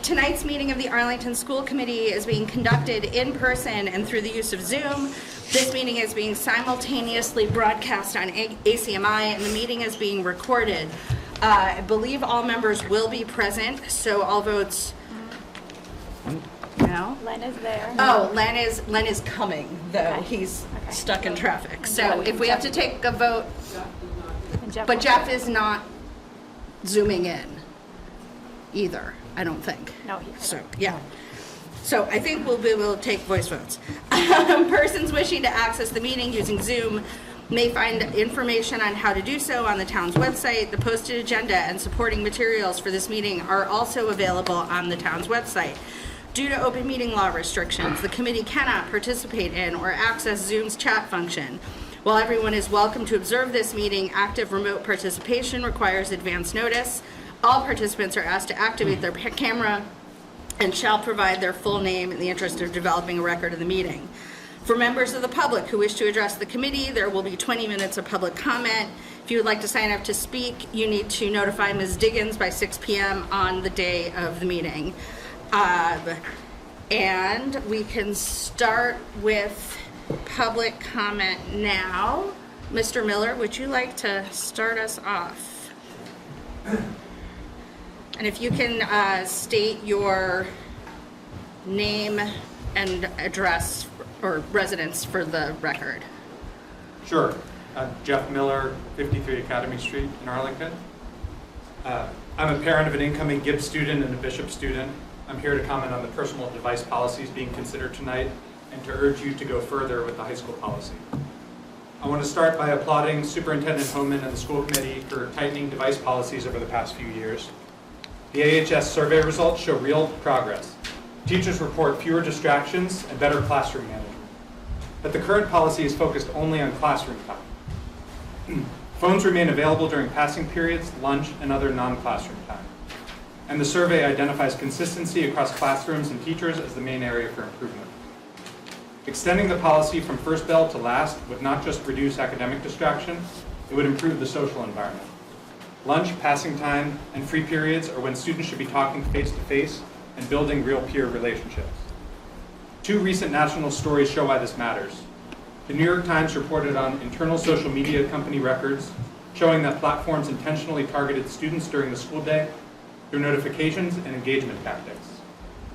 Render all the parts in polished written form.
Tonight's meeting of the Arlington School Committee is being conducted in person and through the use of Zoom. This meeting is being simultaneously broadcast on ACMi, and the meeting is being recorded. I believe all members will be present, so all votes. No? Len is there. Oh, Len is coming, though. Okay. He's Okay. stuck in traffic. So if we have to take a vote, And but Jeff is not zooming in either, I don't think. No, he's So, yeah. So I think we'll be able to take voice votes. Persons wishing to access the meeting using Zoom may find information on how to do so on the town's website. The posted agenda and supporting materials for this meeting are also available on the town's website. Due to open meeting law restrictions, the committee cannot participate in or access Zoom's chat function. While everyone is welcome to observe this meeting, active remote participation requires advance notice. All participants are asked to activate their camera and shall provide their full name in the interest of developing a record of the meeting. For members of the public who wish to address the committee, there will be 20 minutes of public comment. If you would like to sign up to speak, you need to notify Ms. Diggins by 6 p.m. on the day of the meeting. And we can start with public comment now. Mr. Miller, would you like to start us off? And if you can state your name and address or residence for the record. Sure. Jeff Miller, 53 Academy Street in Arlington. I'm a parent of an incoming Gibbs student and a Bishop student. I'm here to comment on the personal device policies being considered tonight and to urge you to go further with the high school policy. I want to start by applauding Superintendent Homan and the school committee for tightening device policies over the past few years. The AHS survey results show real progress. Teachers report fewer distractions and better classroom management. But the current policy is focused only on classroom time. Phones remain available during passing periods, lunch, and other non-classroom time. And the survey identifies consistency across classrooms and teachers as the main area for improvement. Extending the policy from first bell to last would not just reduce academic distraction, it would improve the social environment. Lunch, passing time, and free periods are when students should be talking face-to-face and building real peer relationships. Two recent national stories show why this matters. The New York Times reported on internal social media company records showing that platforms intentionally targeted students during the school day through notifications and engagement tactics.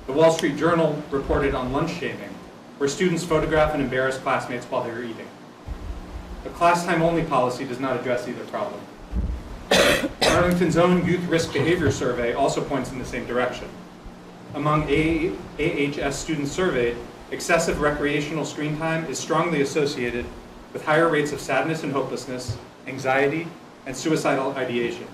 The Wall Street Journal reported on lunch shaming, where students photograph and embarrass classmates while they are eating. The class time only policy does not address either problem. Arlington's own Youth Risk Behavior Survey also points in the same direction. Among AHS students surveyed, excessive recreational screen time is strongly associated with higher rates of sadness and hopelessness, anxiety, and suicidal ideation.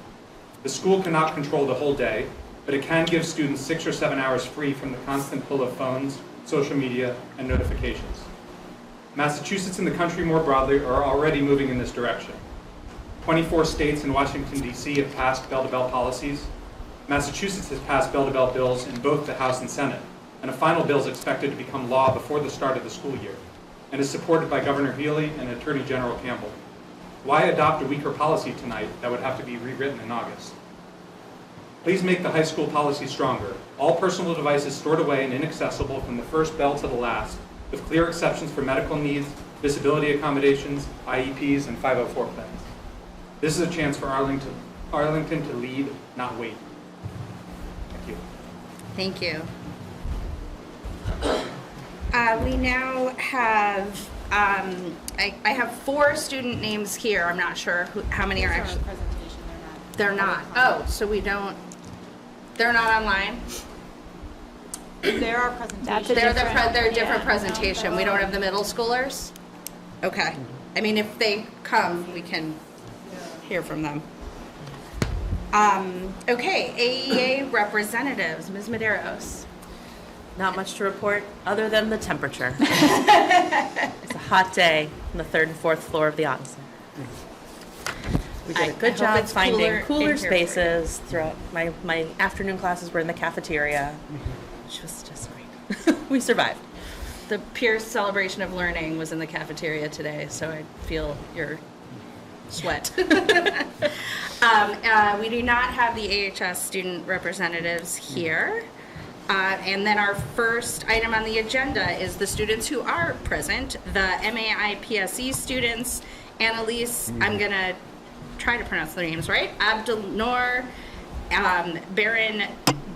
The school cannot control the whole day, but it can give students 6 or 7 hours free from the constant pull of phones, social media, and notifications. Massachusetts and the country more broadly are already moving in this direction. 24 states and Washington, D.C. have passed bell-to-bell policies. Massachusetts has passed bell-to-bell bills in both the House and Senate, and a final bill is expected to become law before the start of the school year, and is supported by Governor Healy and Attorney General Campbell. Why adopt a weaker policy tonight that would have to be rewritten in August? Please make the high school policy stronger. All personal devices stored away and inaccessible from the first bell to the last, with clear exceptions for medical needs, disability accommodations, IEPs, and 504 plans. This is a chance for Arlington to lead, not wait. Thank you. Thank you. We now have, I have 4 student names here. I'm not sure how many are actually. Presentation, They're not. Oh, so we don't, they're not online? There are presentations. They're a different presentation. We don't have the middle schoolers? Okay. I mean, if they come, we can hear from them. Okay, AEA representatives, Ms. Medeiros. Not much to report other than the temperature. It's a hot day on the 3rd and 4th floor of the Auden Center. We did a good job finding cooler spaces throughout. My afternoon classes were in the cafeteria, which was just great. We survived. The Pierce Celebration of Learning was in the cafeteria today, so I feel your Sweat. We do not have the AHS student representatives here. And then our first item on the agenda is the students who are present, the MAI PSE students, Annalise, I'm going to try to pronounce their names right, Abdelnour, Baron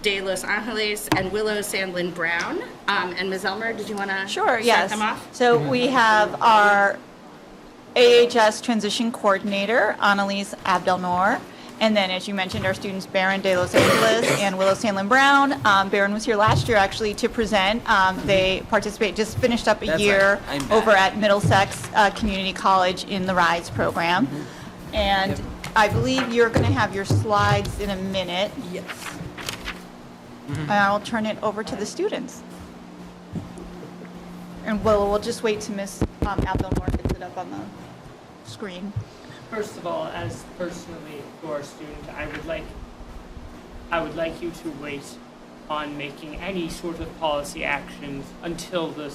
de Los Angeles, and Willow Sandlin Brown. And Ms. Elmer, did you want to Sure, start yes. them off? So we have our AHS transition coordinator, Annalise Abdelnour. And then, as you mentioned, our students, Baron de Los Angeles and Willow Sandlin Brown. Baron was here last year, actually, to present. They just finished up a That's year right. I'm back. over at Middlesex Community College in the RISE program. And I believe you're going to have your slides in a minute. Yes. And I'll turn it over to the students. And we'll just wait to Ms. Abdelnour gets it up on the screen. First of all, as personally for a student, I would like you to wait on making any sort of policy actions until the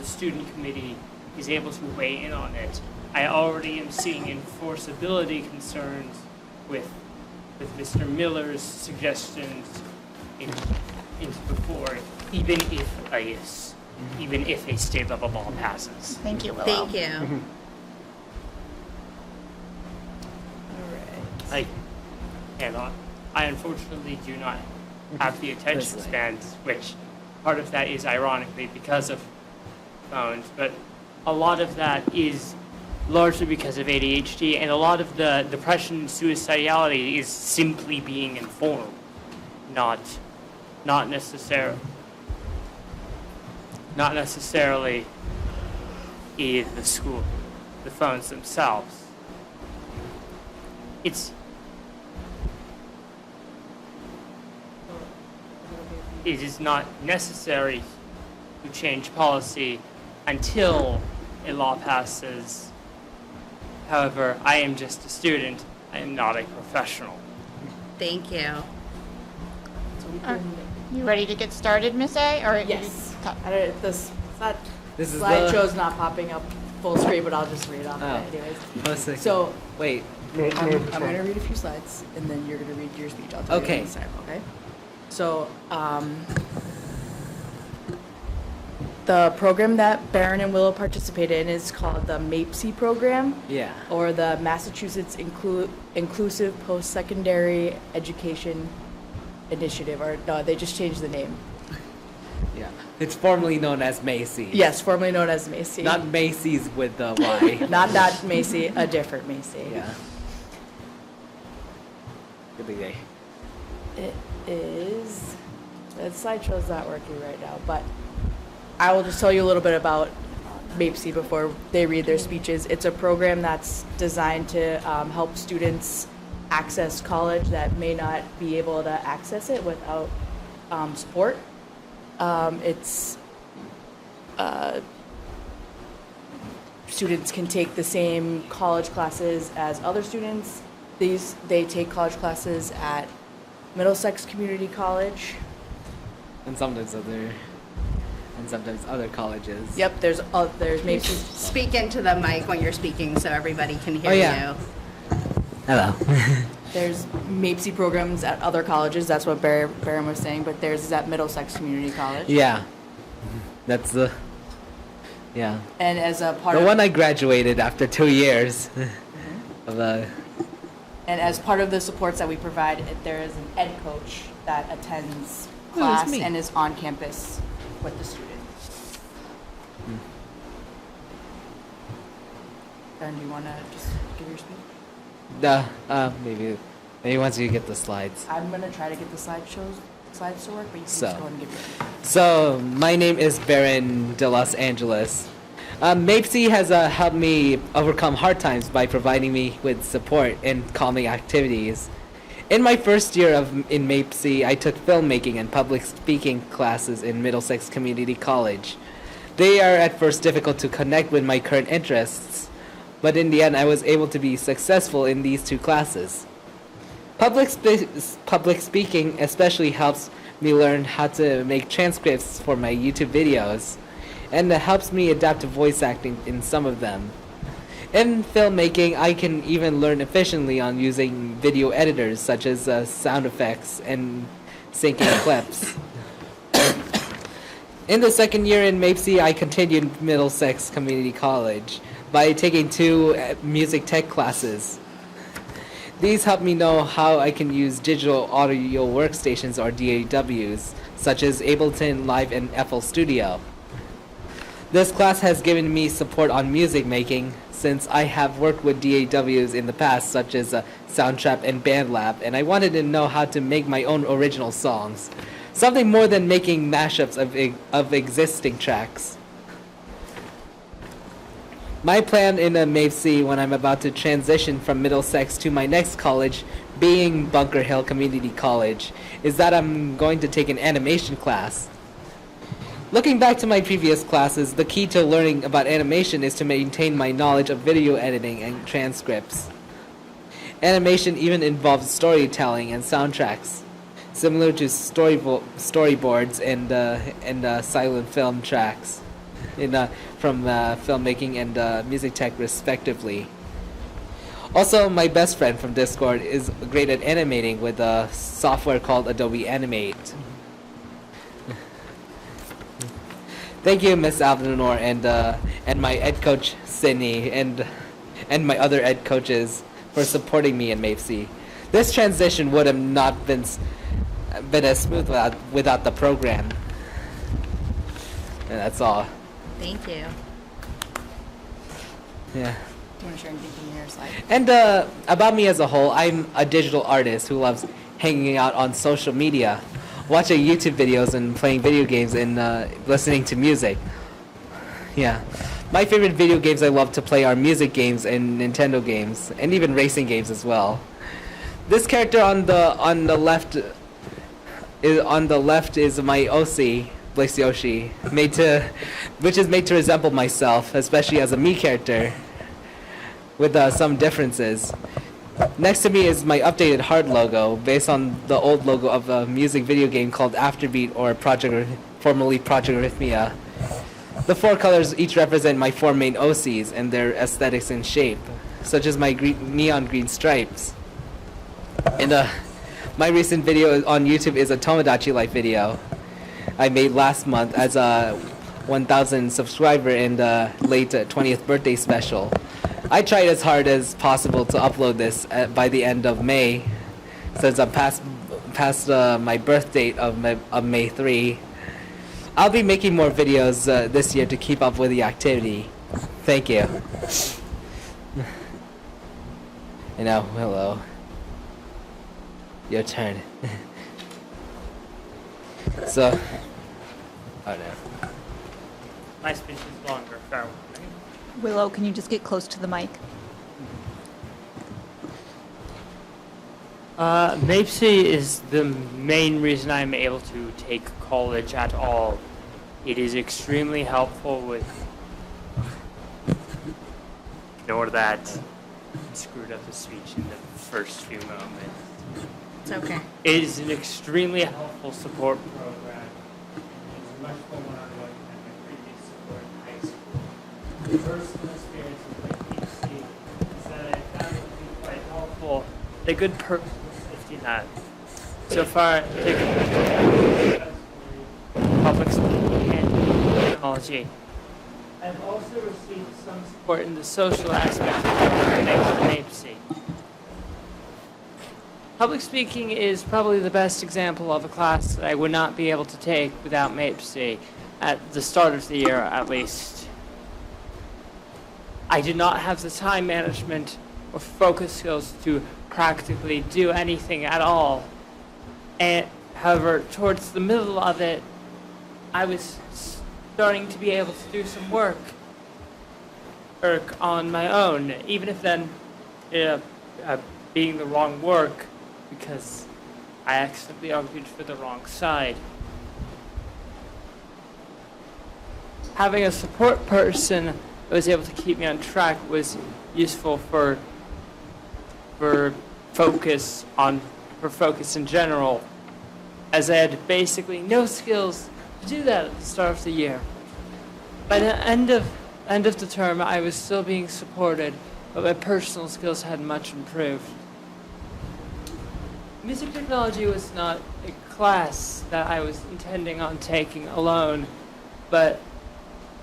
student committee is able to weigh in on it. I already am seeing enforceability concerns with Mr. Miller's suggestions into before, even if a state level law passes. Thank you, Willow. Thank you. I unfortunately do not have the attention spans, which part of that is ironically because of phones, but a lot of that is largely because of ADHD, and a lot of the depression and suicidality is simply being informed, not necessarily in the school, the phones themselves. It is not necessary to change policy until a law passes. However, I am just a student. I am not a professional. Thank you. You ready to get started, Miss A? Or Yes. This This is slideshow's not popping up full screen, but I'll just read off Oh. of it anyways. I was thinking, So wait. I'm going to read a few slides, and then you're going to read your speech. I'll tell Okay. you this time, okay? So the program that Baron and Willow participate in is called the MAPSI program, Yeah. or the Massachusetts Inclusive Post-Secondary Education Initiative, or no, they just changed the name. Yeah. It's formerly known as Macy's. Yes, formerly known as Macy. Not Macy's with the Y. Not that Macy, a different Macy. Yeah. Good day. It is, the slideshow's not working right now, but I will just tell you a little bit about MAPSI before they read their speeches. It's a program that's designed to help students access college that may not be able to access it without support. Students can take the same college classes as other students. They take college classes at Middlesex Community College. And sometimes other colleges. Yep, there's maybe Speak into the mic when you're speaking so everybody can hear Oh, yeah. you. Hello. there's MAPSI programs at other colleges. That's what Baron was saying, but theirs is at Middlesex Community College. Yeah. That's the. Yeah. And as a part The of one I graduated after 2 years of the. and as part of the supports that we provide, there is an ed coach that attends class me. and is on campus with the students. Baron, do you want to just give your speech? Maybe once you get the slides. I'm gonna try to get the slides to work, but you can just So. go ahead and give your. So, my name is Baron de Los Angeles. MAPSI has helped me overcome hard times by providing me with support and calming activities. In my first year in MAPSI, I took filmmaking and public speaking classes in Middlesex Community College. They are at first difficult to connect with my current interests, but in the end I was able to be successful in these 2 classes. Public speaking especially helps me learn how to make transcripts for my YouTube videos, and it helps me adapt to voice acting in some of them. In filmmaking, I can even learn efficiently on using video editors such as sound effects and syncing clips. In the second year in MAPC, I continued Middlesex Community College by taking 2 music tech classes. These help me know how I can use digital audio workstations or DAWs, such as Ableton Live and FL Studio. This class has given me support on music making, since I have worked with DAWs in the past, such as Soundtrap and BandLab, and I wanted to know how to make my own original songs. Something more than making mashups of existing tracks. My plan in MAPC when I'm about to transition from Middlesex to my next college, being Bunker Hill Community College, is that I'm going to take an animation class. Looking back to my previous classes, the key to learning about animation is to maintain my knowledge of video editing and transcripts. Animation even involves storytelling and soundtracks, similar to storyboards and silent film tracks from filmmaking and music tech respectively. Also, my best friend from Discord is great at animating with a software called Adobe Animate. Thank you, Miss Alvinor, and my ed coach Sydney, and my other ed coaches for supporting me in MAPC. This transition would have not been as smooth without the program. And that's all. Thank you. Yeah. Do you want to share anything from your side? And about me as a whole, I'm a digital artist who loves hanging out on social media, watching YouTube videos and playing video games and listening to music. Yeah. My favorite video games I love to play are music games and Nintendo games, and even racing games as well. This character on the left is my OC, Blaze Yoshi, which is made to resemble myself, especially as a Mii character, with some differences. Next to me is my updated heart logo, based on the old logo of a music video game called Afterbeat, or formerly Project Arrhythmia. The 4 colors each represent my 4 main OCs and their aesthetics and shape, such as my neon green stripes. And my recent video on YouTube is a Tomodachi Life video I made last month as a 1,000 subscriber and late 20th birthday special. I tried as hard as possible to upload this by the end of May, since I'm past my birth date of May 3. I'll be making more videos this year to keep up with the activity. Thank you. And now, hello. Your turn. So, oh no. My speech is longer, farewell. Willow, can you just get close to the mic? MAPC is the main reason I'm able to take college at all. It is extremely helpful with... Ignore that. I screwed up the speech in the first few moments. It's okay. It is an extremely helpful support program. It's much more ongoing than my previous support in high school. The personal experience with MAPC is that I found it to be quite helpful. A good personal safety net. So far, public speaking and technology. I've also received some support in the social aspect of MAPC. Public speaking is probably the best example of a class that I would not be able to take without MAPC, at the start of the year at least. I did not have the time management or focus skills to practically do anything at all. And however, towards the middle of it, I was starting to be able to do some work on my own, even if then being the wrong work, because I accidentally argued for the wrong side. Having a support person that was able to keep me on track was useful for focus in general, as I had basically no skills to do that at the start of the year. By the end of end of the term, I was still being supported, but my personal skills had much improved. Music technology was not a class that I was intending on taking alone, but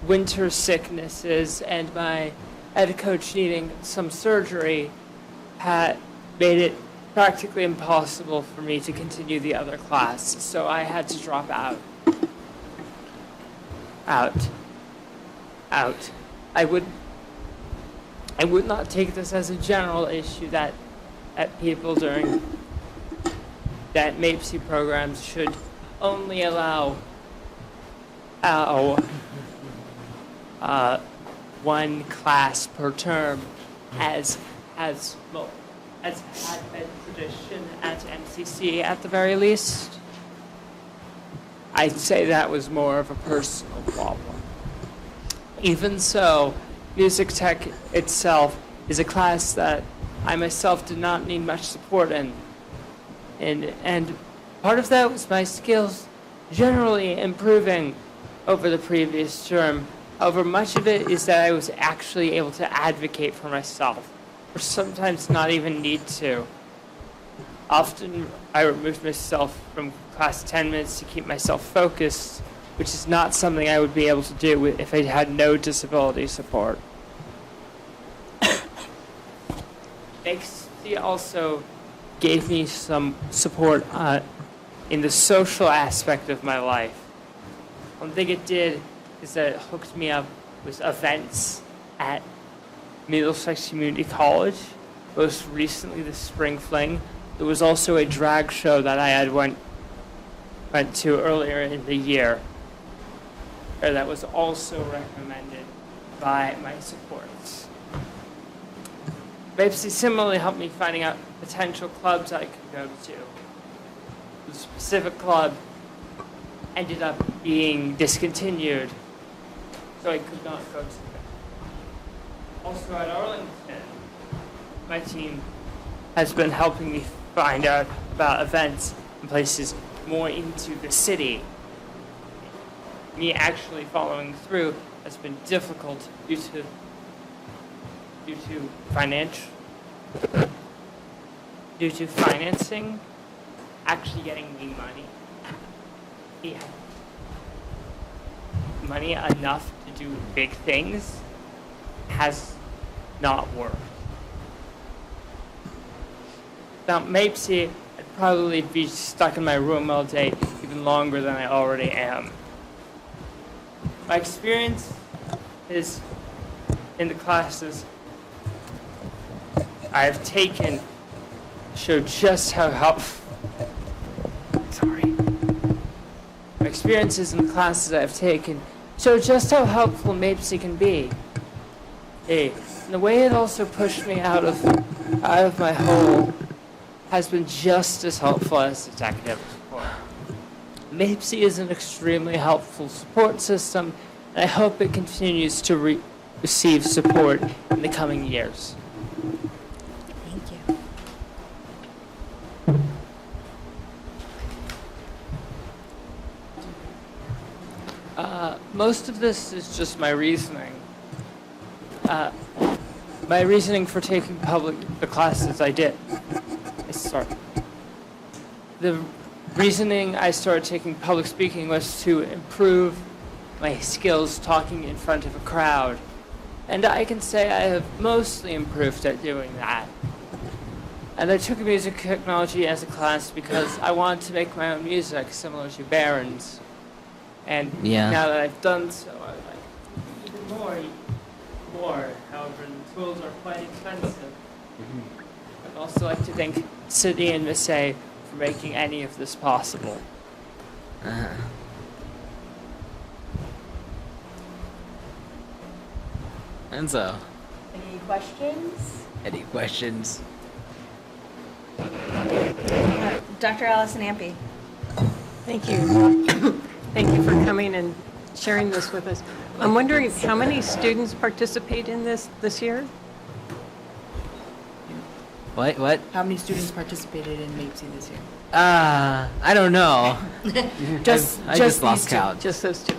winter sicknesses and my ed coach needing some surgery had made it practically impossible for me to continue the other class, so I had to drop out. I would not take this as a general issue that people during that MAPC programs should only allow one class per term, as had been tradition at MCC at the very least. I'd say that was more of a personal problem. Even so, music tech itself is a class that I myself did not need much support in. And part of that was my skills generally improving over the previous term. However, much of it is that I was actually able to advocate for myself, or sometimes not even need to. Often I removed myself from class 10 minutes to keep myself focused, which is not something I would be able to do if I had no disability support. ACMi also gave me some support in the social aspect of my life. One thing it did is that it hooked me up with events at Middlesex Community College, most recently the Spring Fling. There was also a drag show that I had went to earlier in the year, or that was also recommended by my supports. MAPC similarly helped me finding out potential clubs I could go to. The specific club ended up being discontinued, so I could not go to it. Also at Arlington, my team has been helping me find out about events and places more into the city. Me actually following through has been difficult due to financing, actually getting me money enough to do big things has not worked. Without MAPC, I'd probably be stuck in my room all day, even longer than I already am. My experience is in the classes I have taken show just how helpful. My experiences in the classes I have taken show just how helpful MAPC can be. And the way it also pushed me out of my hole has been just as helpful as its academic support. MAPC is an extremely helpful support system, and I hope it continues to receive support in the coming years. Thank you. Most of this is just my reasoning. My reasoning for taking the classes I did. The reasoning I started taking public speaking was to improve my skills talking in front of a crowd. And I can say I have mostly improved at doing that. And I took music technology as a class because I wanted to make my own music similar to Baron's. And now that I've done so, I would like even more. However, the tools are quite expensive. I'd also like to thank City and Miss A for making any of this possible. And so, Any questions? any questions? Dr. Allison Ampe. Thank you. Thank you for coming and sharing this with us. I'm wondering how many students participate in this year? What? How many students participated in MAPC this year? I don't know. I just lost these two. count. Just those two.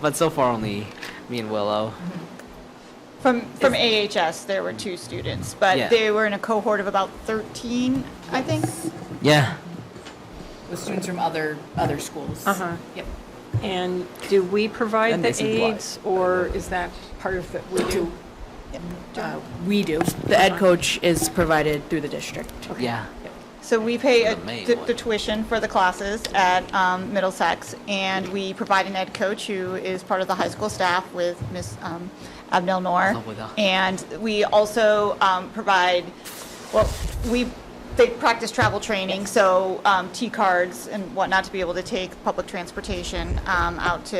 But so far only me and Willow. From AHS, there were 2 students, but Yeah. they were in a cohort of about 13, I think. Yeah. With students from other schools. Uh-huh. Yep. And do we provide And the this is why. aids, or is that part of it we do? We do. The ed coach is provided through the district. Yeah. So we pay The main the one. tuition for the classes at Middlesex, and we provide an ed coach who is part of the high school staff with Miss Abdel Noor. Oh, with her. And we also provide, well, they practice travel training, so T-cards and whatnot to be able to take public transportation out to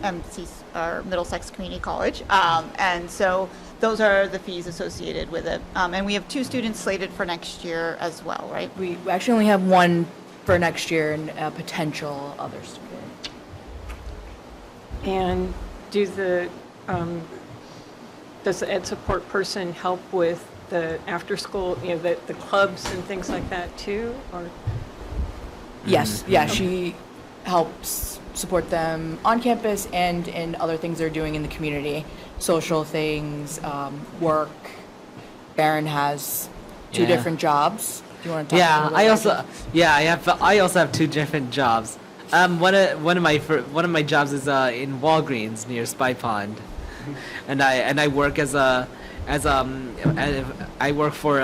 MC, or Middlesex Community College. And so those are the fees associated with it. And we have 2 students slated for next year as well, right? We actually only have one for next year and a potential other student. And does the ed support person help with the after-school, the clubs and things like that too, or? Yes, yeah, she helps support them on campus and in other things they're doing in the community, social things, work. Barron has 2 Yeah. different jobs. Do you want to talk a Yeah, little I bit also about I also have 2 different jobs. One of my jobs is in Walgreens near Spy Pond, and I work I work for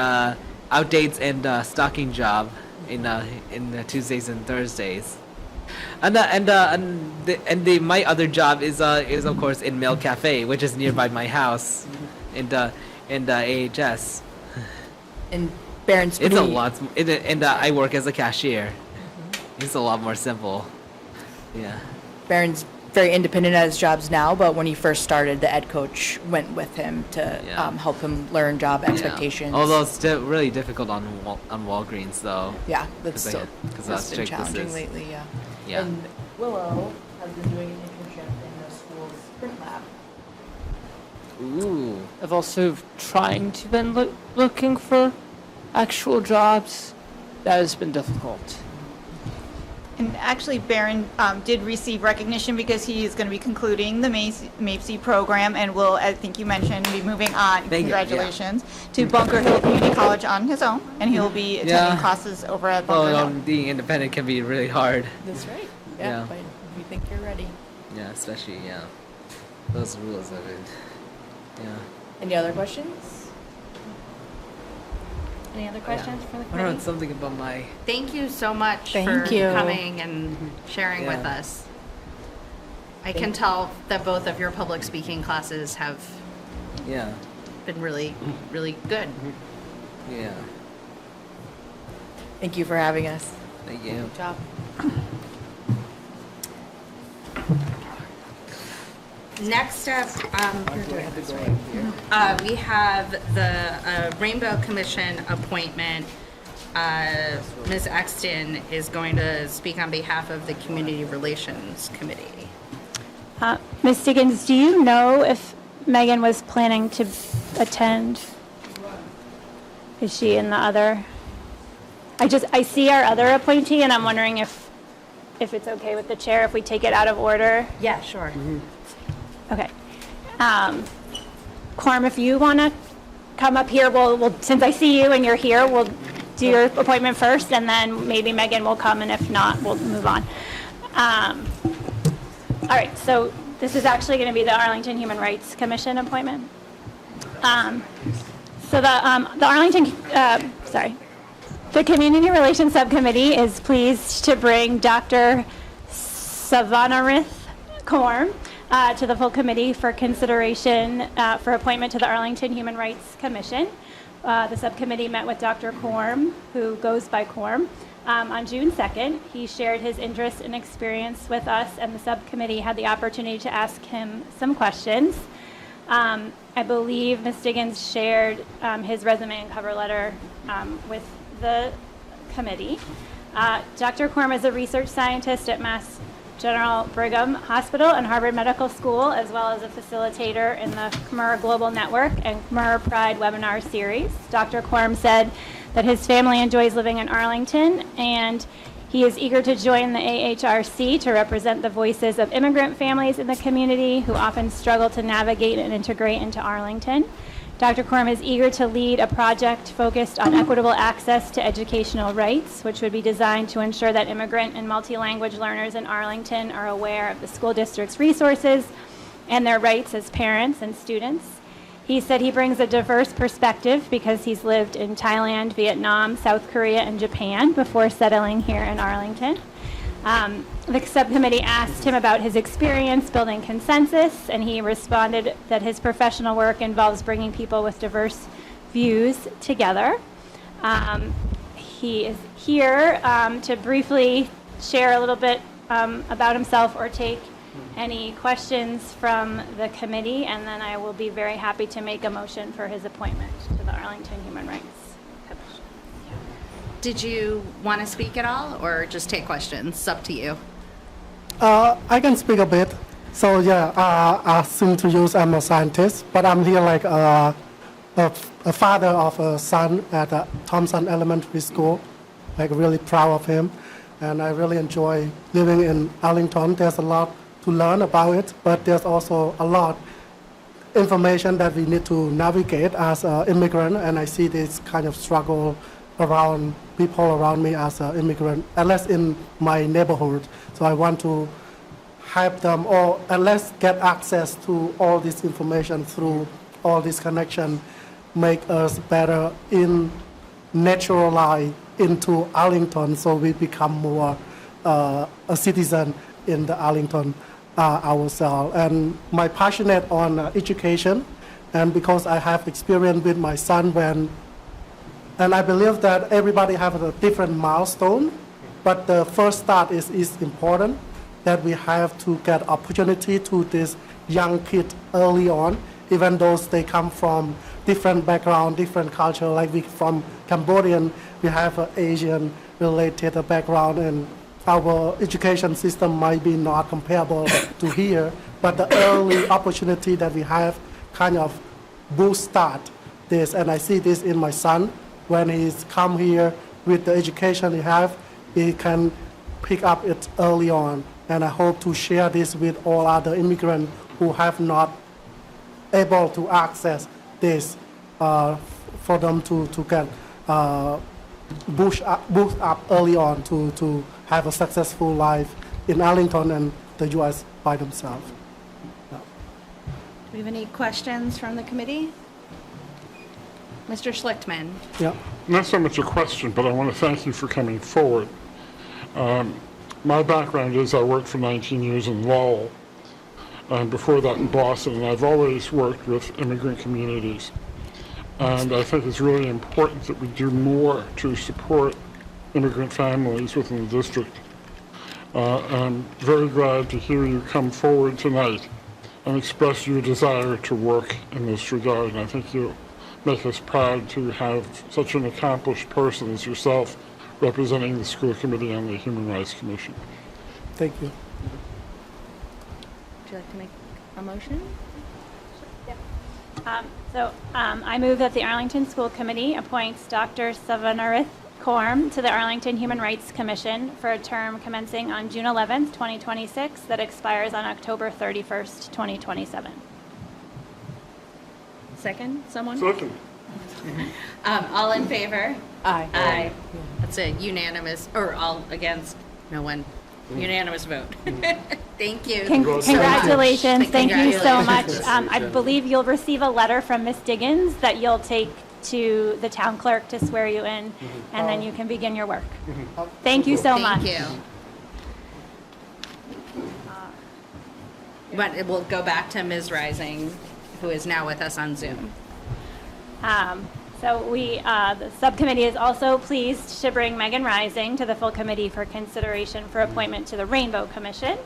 outdates and stocking job in Tuesdays and Thursdays, and my other job is of course in Mill Cafe, which is nearby my house, in AHS. And Barron's It's a pretty- lot, and I work as a cashier. It's a lot more simple. Yeah. Barron's very independent at his jobs now, but when he first started, the ed coach went with him to Yeah. help him learn job Yeah. expectations. Although it's really difficult on Walgreens though. Yeah, that's 'Cause I still had- 'cause how that's been strict this challenging is. lately, yeah. Yeah. And Willow has been doing an internship in the school's print lab. Ooh. I've also trying to been looking for actual jobs. That has been difficult. And actually, Barron did receive recognition because he is going to be concluding the MAPC program and will, I think you mentioned, be moving on, Thank you, yeah. congratulations, to Bunker Hill Community College on his own, and he'll be attending Yeah. classes over at Bunker Well, Hill. being independent can be really hard. That's right. Yeah. Yeah, but we think you're ready. Yeah, especially those rules of it. Yeah. Any other questions? Any other questions for the What about committee? something about my? Thank you so much Thank for you. coming and sharing with Yeah. us. I can tell that both of your public speaking classes have Yeah. been really, really good. Yeah. Thank you for having us. Thank you. Good job. Next up, we have the Rainbow Commission appointment. Ms. Exton is going to speak on behalf of the Community Relations Committee. Ms. Stiggins, do you know if Megan was planning to attend? Is she in the other? I see our other appointee, and I'm wondering if it's okay with the chair if we take it out of order. Yeah, sure. Okay. Quorum, if you want to come up here, we'll, since I see you and you're here, we'll do your appointment first, and then maybe Megan will come, and if not, we'll move on. All right, so this is actually going to be the Arlington Human Rights Commission appointment. So the Arlington, the Community Relations Subcommittee is pleased to bring Dr. Savanarith Korm to the full committee for consideration for appointment to the Arlington Human Rights Commission. The subcommittee met with Dr. Korm, who goes by Korm, on June 2nd. He shared his interest and experience with us, and the subcommittee had the opportunity to ask him some questions. I believe Ms. Stiggins shared his resume and cover letter with the committee. Dr. Korm is a research scientist at Mass General Brigham Hospital and Harvard Medical School, as well as a facilitator in the Khmer Global Network and Khmer Pride webinar series. Dr. Korm said that his family enjoys living in Arlington, and He is eager to join the AHRC to represent the voices of immigrant families in the community who often struggle to navigate and integrate into Arlington. Dr. Korm is eager to lead a project focused on equitable access to educational rights, which would be designed to ensure that immigrant and multi-language learners in Arlington are aware of the school district's resources and their rights as parents and students. He said he brings a diverse perspective because he's lived in Thailand, Vietnam, South Korea, and Japan before settling here in Arlington. The subcommittee asked him about his experience building consensus, and he responded that his professional work involves bringing people with diverse views together. He is here to briefly share a little bit about himself or take any questions from the committee, and then I will be very happy to make a motion for his appointment to the Arlington Human Rights Commission. Did you want to speak at all, or just take questions? It's up to you. I can speak a bit. So assume to use I'm a scientist, but I'm here like a father of a son at Thompson Elementary School. Like really proud of him, and I really enjoy living in Arlington. There's a lot to learn about it, but there's also a lot information that we need to navigate as an immigrant, and I see this kind of struggle around people around me as an immigrant, at least in my neighborhood. So I want to help them, or at least get access to all this information through all this connection, make us better in naturalize into Arlington, so we become more a citizen in the Arlington ourselves. And my passionate on education, and because I have experience with my son and I believe that everybody have a different milestone, but the first start is important, that we have to get opportunity to this young kid early on, even though they come from different background, different culture, like we from Cambodian, we have an Asian related background, and our education system might be not comparable to here, but the early opportunity that we have kind of boost start this, and I see this in my son. When he's come here with the education he have, he can pick up it early on, and I hope to share this with all other immigrants who have not able to access this, for them to get boost up early on to have a successful life in Arlington and the U.S. by themselves. Do we have any questions from the committee? Mr. Schlichtman. Yeah. Not so much a question, but I want to thank you for coming forward. My background is I worked for 19 years in Lowell, and before that in Boston, and I've always worked with immigrant communities. And I think it's really important that we do more to support immigrant families within the district. I'm very glad to hear you come forward tonight and express your desire to work in this regard. And I think you make us proud to have such an accomplished person as yourself representing the school committee and the Human Rights Commission. Thank you. Would you like to make a motion? I move that the Arlington School Committee appoints Dr. Savanarith Korm to the Arlington Human Rights Commission for a term commencing on June 11th, 2026, that expires on October 31st, 2027. Second, someone? Second. All in favor? Aye. Aye. That's a unanimous, or all against? No one. Unanimous vote. Thank you. Congratulations. Thank you so much. Congratulations. I believe you'll receive a letter from Ms. Diggins that you'll take to the town clerk to swear you in, and then you can begin your work. Thank you so much. Thank you. But we'll go back to Ms. Rising, who is now with us on Zoom. The subcommittee is also pleased to bring Megan Rising to the full committee for consideration for appointment to the Rainbow Commission.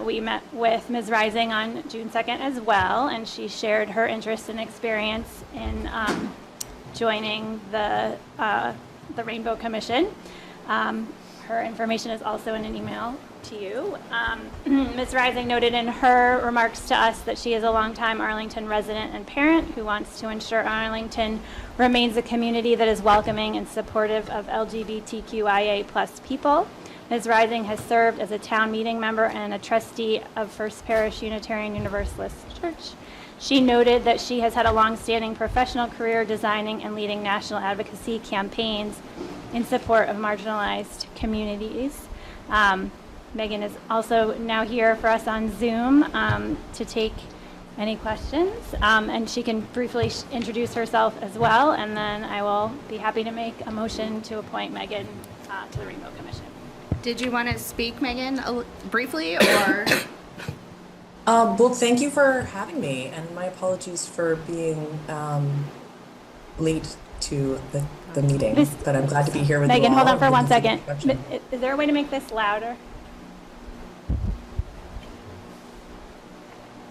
We met with Ms. Rising on June 2nd as well, and she shared her interest and experience in joining the Rainbow Commission. Her information is also in an email to you. Ms. Rising noted in her remarks to us that she is a longtime Arlington resident and parent who wants to ensure Arlington remains a community that is welcoming and supportive of LGBTQIA+ people. Ms. Rising has served as a town meeting member and a trustee of First Parish Unitarian Universalist Church. She noted that she has had a long-standing professional career designing and leading national advocacy campaigns in support of marginalized communities. Megan is also now here for us on Zoom to take any questions, and she can briefly introduce herself as well, and then I will be happy to make a motion to appoint Megan to the Rainbow Commission. Did you want to speak, Megan, briefly, or? Well, thank you for having me, and my apologies for being late to the meeting, but I'm glad to be here with Megan, you all. hold on for 1 second. Question. Is there a way to make this louder?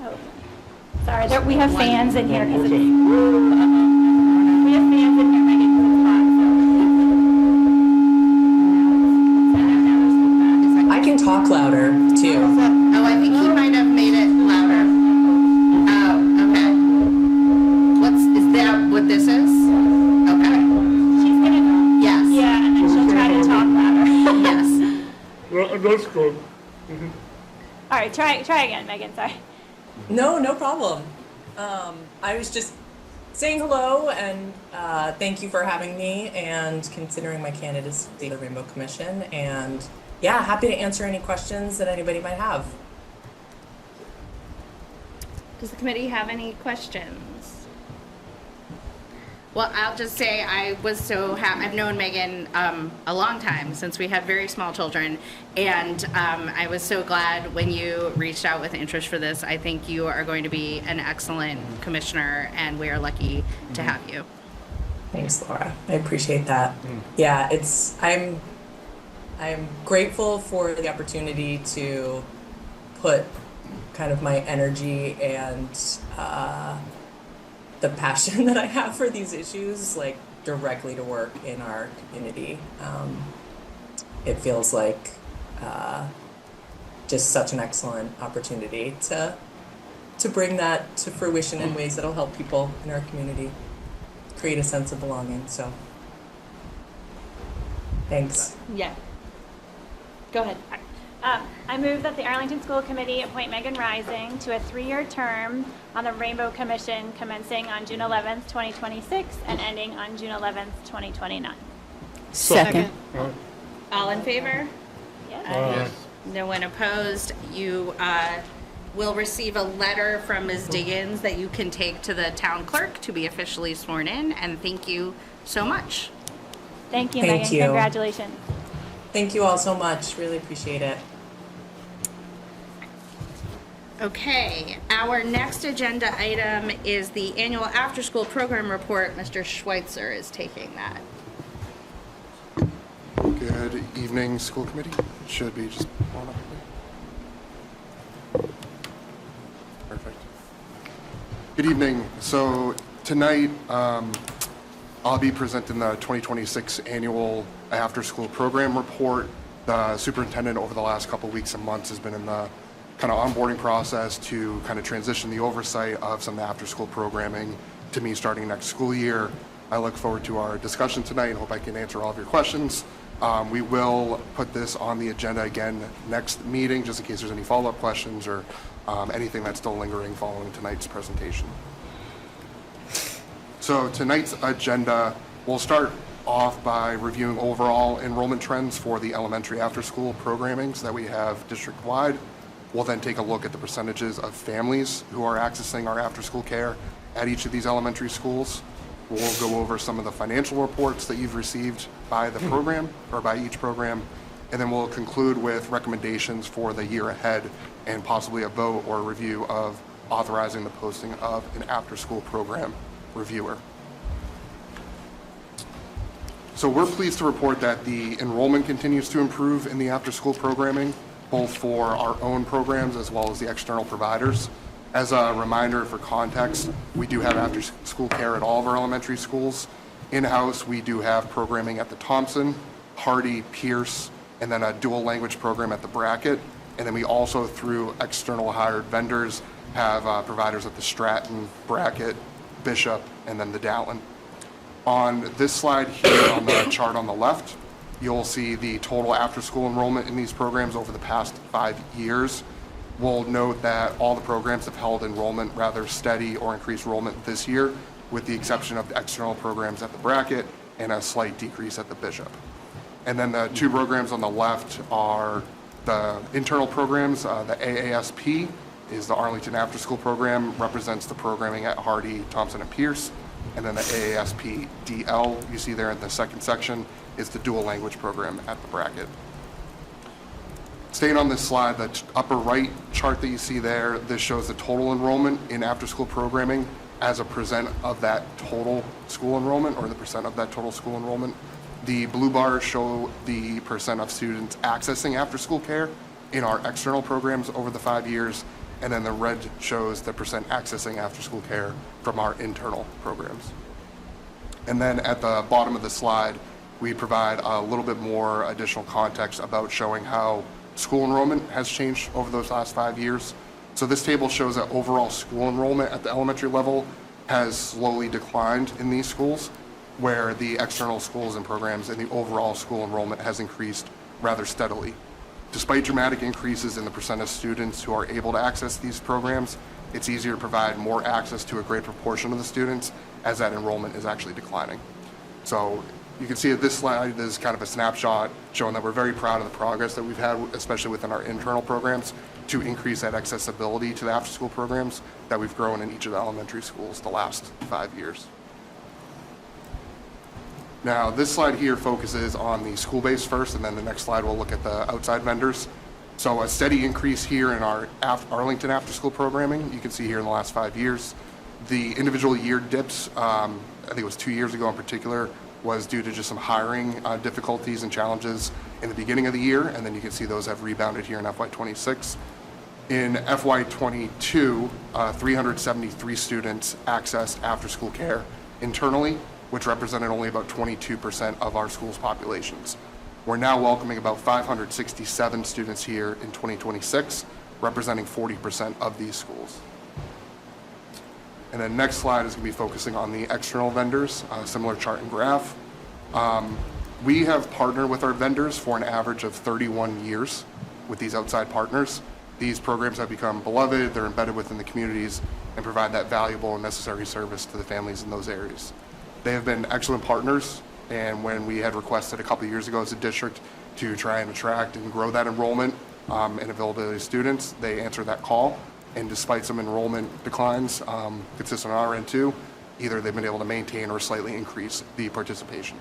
Oh, sorry, we have fans in here because it's... We have fans in here, Megan, because it's hot, I can talk louder, too. Oh, I think he might have made it louder. Oh, okay. Is that what this is? Okay. She's gonna... Yes. Yeah, and then she'll try to talk louder. Yes. Well, that's good. All right, try again, Megan, sorry. No problem. I was just saying hello and thank you for having me and considering my candidacy for the Rainbow Commission. And yeah, happy to answer any questions that anybody might have. Does the committee have any questions? Well, I'll just say I was so happy. I've known Megan a long time, since we had very small children, and I was so glad when you reached out with interest for this. I think you are going to be an excellent commissioner, and we are lucky to have you. Thanks, Laura. I appreciate that. Yeah, I'm grateful for the opportunity to put kind of my energy and the passion that I have for these issues, like, directly to work in our community. It feels like just such an excellent opportunity to bring that to fruition in ways that'll help people in our community create a sense of belonging. So, thanks. Yeah. Go ahead. I move that the Arlington School Committee appoint Megan Rising to a 3-year term on the Rainbow Commission commencing on June 11th, 2026 and ending on June 11th, 2029. Second. All in favor? Yes. No one opposed. You will receive a letter from Ms. Diggins that you can take to the town clerk to be officially sworn in, and thank you so much. Thank you, Thank Megan. you. Congratulations. Thank you all so much. Really appreciate it. Okay, our next agenda item is the annual after-school program report. Mr. Schweitzer is taking that. Good evening, school committee. It should be just one up here. Perfect. Good evening. So tonight, I'll be presenting the 2026 annual after-school program report. The superintendent over the last couple weeks and months has been in the kind of onboarding process to kind of transition the oversight of some of the after-school programming to me starting next school year. I look forward to our discussion tonight and hope I can answer all of your questions. We will put this on the agenda again next meeting, just in case there's any follow-up questions or anything that's still lingering following tonight's presentation. So tonight's agenda, we'll start off by reviewing overall enrollment trends for the elementary after-school programmings that we have district-wide. We'll then take a look at the percentages of families who are accessing our after-school care at each of these elementary schools. We'll go over some of the financial reports that you've received by the program, or by each program, and then we'll conclude with recommendations for the year ahead and possibly a vote or review of authorizing the posting of an after-school program reviewer. So we're pleased to report that the enrollment continues to improve in the after-school programming, both for our own programs as well as the external providers. As a reminder for context, we do have after-school care at all of our elementary schools. In-house, we do have programming at the Thompson, Hardy, Pierce, and then a dual language program at the Brackett. And then we also, through external hired vendors, have providers at the Stratton, Brackett, Bishop, and then the Dowling. On this slide here on the chart on the left, you'll see the total after-school enrollment in these programs over the past 5 years. We'll note that all the programs have held enrollment rather steady or increased enrollment this year, with the exception of the external programs at the Brackett and a slight decrease at the Bishop. And then the two programs on the left are the internal programs. The AASP is the Arlington After School Program, represents the programming at Hardy, Thompson, and Pierce. And then the AASP DL, you see there in the second section, is the dual language program at the Brackett. Staying on this slide, the upper right chart that you see there, this shows the total enrollment in after-school programming as a percent of that total school enrollment, or the percent of that total school enrollment. The blue bars show the percent of students accessing after-school care in our external programs over the 5 years, and then the red shows the percent accessing after-school care from our internal programs. And then at the bottom of the slide, we provide a little bit more additional context about showing how school enrollment has changed over those last 5 years. So this table shows that overall school enrollment at the elementary level has slowly declined in these schools, where the external schools and programs and the overall school enrollment has increased rather steadily. Despite dramatic increases in the percent of students who are able to access these programs, it's easier to provide more access to a great proportion of the students as that enrollment is actually declining. So you can see that this slide is kind of a snapshot showing that we're very proud of the progress that we've had, especially within our internal programs, to increase that accessibility to the after-school programs that we've grown in each of the elementary schools the last 5 years. Now, this slide here focuses on the school-based first, and then the next slide will look at the outside vendors. So a steady increase here in our Arlington after-school programming, you can see here in the last 5 years. The individual year dips, I think it was 2 years ago in particular, was due to just some hiring difficulties and challenges in the beginning of the year, and then you can see those have rebounded here in FY26. In FY22, 373 students accessed after-school care internally, which represented only about 22% of our school's populations. We're now welcoming about 567 students here in 2026, representing 40% of these schools. And then next slide is going to be focusing on the external vendors, similar chart and graph. We have partnered with our vendors for an average of 31 years with these outside partners. These programs have become beloved, they're embedded within the communities, and provide that valuable and necessary service to the families in those areas. They have been excellent partners, and when we had requested a couple of years ago as a district to try and attract and grow that enrollment and availability of students, they answered that call. And despite some enrollment declines, consistent on our end too, either they've been able to maintain or slightly increase the participation.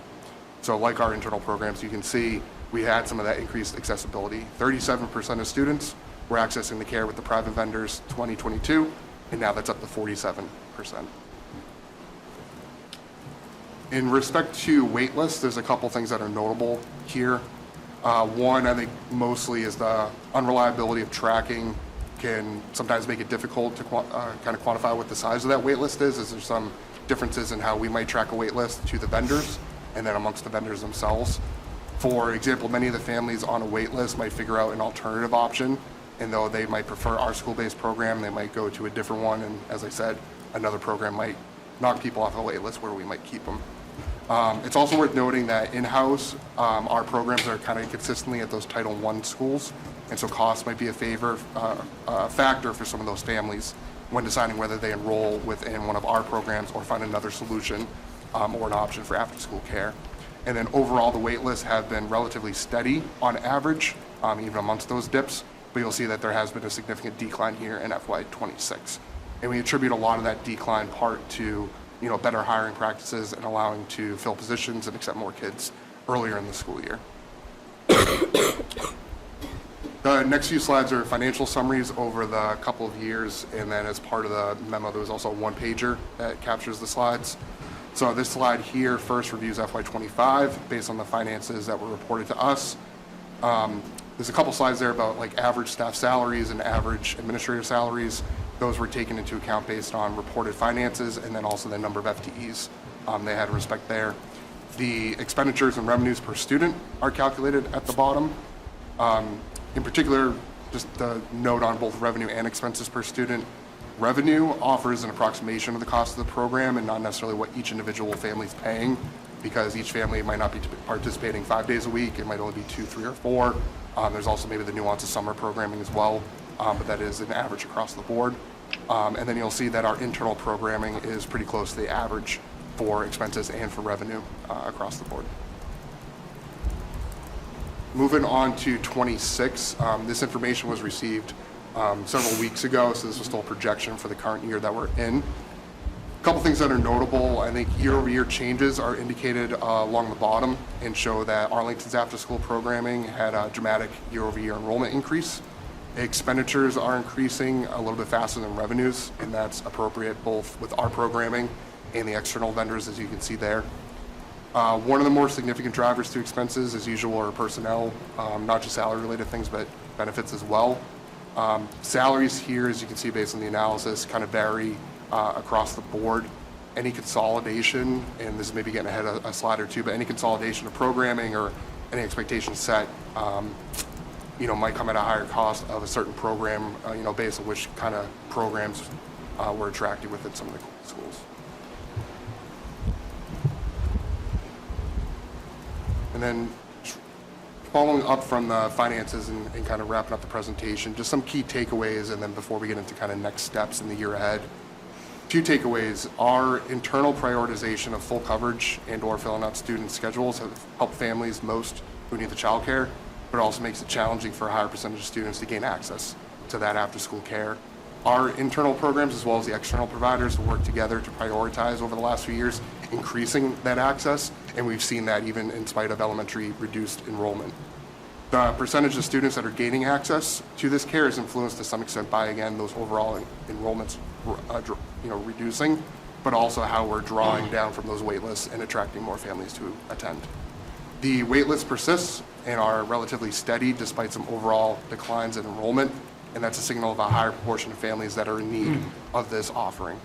So like our internal programs, you can see we had some of that increased accessibility. 37% of students were accessing the care with the private vendors 2022, and now that's up to 47%. In respect to wait lists, there's a couple things that are notable here. One, I think mostly is the unreliability of tracking can sometimes make it difficult to kind of quantify what the size of that wait list is, as there's some differences in how we might track a wait list to the vendors and then amongst the vendors themselves. For example, many of the families on a wait list might figure out an alternative option, and though they might prefer our school-based program, they might go to a different one, and as I said, another program might knock people off a wait list where we might keep them. It's also worth noting that in-house, our programs are kind of consistently at those Title I schools, and so cost might be a factor for some of those families when deciding whether they enroll within one of our programs or find another solution or an option for after-school care. And then overall, the wait lists have been relatively steady on average, even amongst those dips, but you'll see that there has been a significant decline here in FY26. And we attribute a lot of that decline part to better hiring practices and allowing to fill positions and accept more kids earlier in the school year. The next few slides are financial summaries over the couple of years, and then as part of the memo, there was also a one-pager that captures the slides. So this slide here first reviews FY25 based on the finances that were reported to us. There's a couple slides there about like average staff salaries and average administrator salaries. Those were taken into account based on reported finances and then also the number of FTEs they had in respect there. The expenditures and revenues per student are calculated at the bottom. In particular, just a note on both revenue and expenses per student. Revenue offers an approximation of the cost of the program and not necessarily what each individual family is paying, because each family might not be participating 5 days a week. It might only be 2, 3, or 4. There's also maybe the nuance of summer programming as well, but that is an average across the board. And then you'll see that our internal programming is pretty close to the average for expenses and for revenue across the board. Moving on to 26, this information was received several weeks ago, so this was still a projection for the current year that we're in. A couple things that are notable. I think year-over-year changes are indicated along the bottom and show that Arlington's after-school programming had a dramatic year-over-year enrollment increase. Expenditures are increasing a little bit faster than revenues, and that's appropriate both with our programming and the external vendors, as you can see there. One of the more significant drivers to expenses, as usual, are personnel, not just salary-related things, but benefits as well. Salaries here, as you can see based on the analysis, kind of vary across the board. Any consolidation, and this is maybe getting ahead of a slide or two, but any consolidation of programming or any expectations set, might come at a higher cost of a certain program, based on which kind of programs were attracted within some of the schools. And then following up from the finances and kind of wrapping up the presentation, just some key takeaways, and then before we get into kind of next steps in the year ahead. Few takeaways. Our internal prioritization of full coverage and or filling out student schedules have helped families most who need the childcare, but it also makes it challenging for a higher percentage of students to gain access to that after-school care. Our internal programs, as well as the external providers, have worked together to prioritize over the last few years, increasing that access, and we've seen that even in spite of elementary reduced enrollment. The percentage of students that are gaining access to this care is influenced to some extent by, again, those overall enrollments reducing, but also how we're drawing down from those wait lists and attracting more families to attend. The wait list persists and are relatively steady despite some overall declines in enrollment, and that's a signal of a higher proportion of families that are in need of this offering.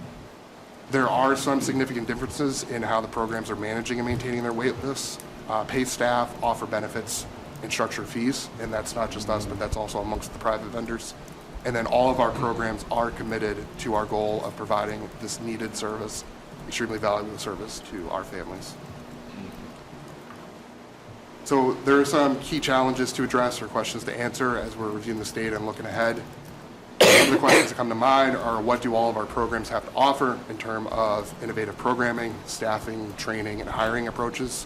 There are some significant differences in how the programs are managing and maintaining their wait lists, pay staff, offer benefits, and structure fees, and that's not just us, but that's also amongst the private vendors. And then all of our programs are committed to our goal of providing this needed service, extremely valuable service to our families. So there are some key challenges to address or questions to answer as we're reviewing this data and looking ahead. Some of the questions that come to mind are, what do all of our programs have to offer in terms of innovative programming, staffing, training, and hiring approaches?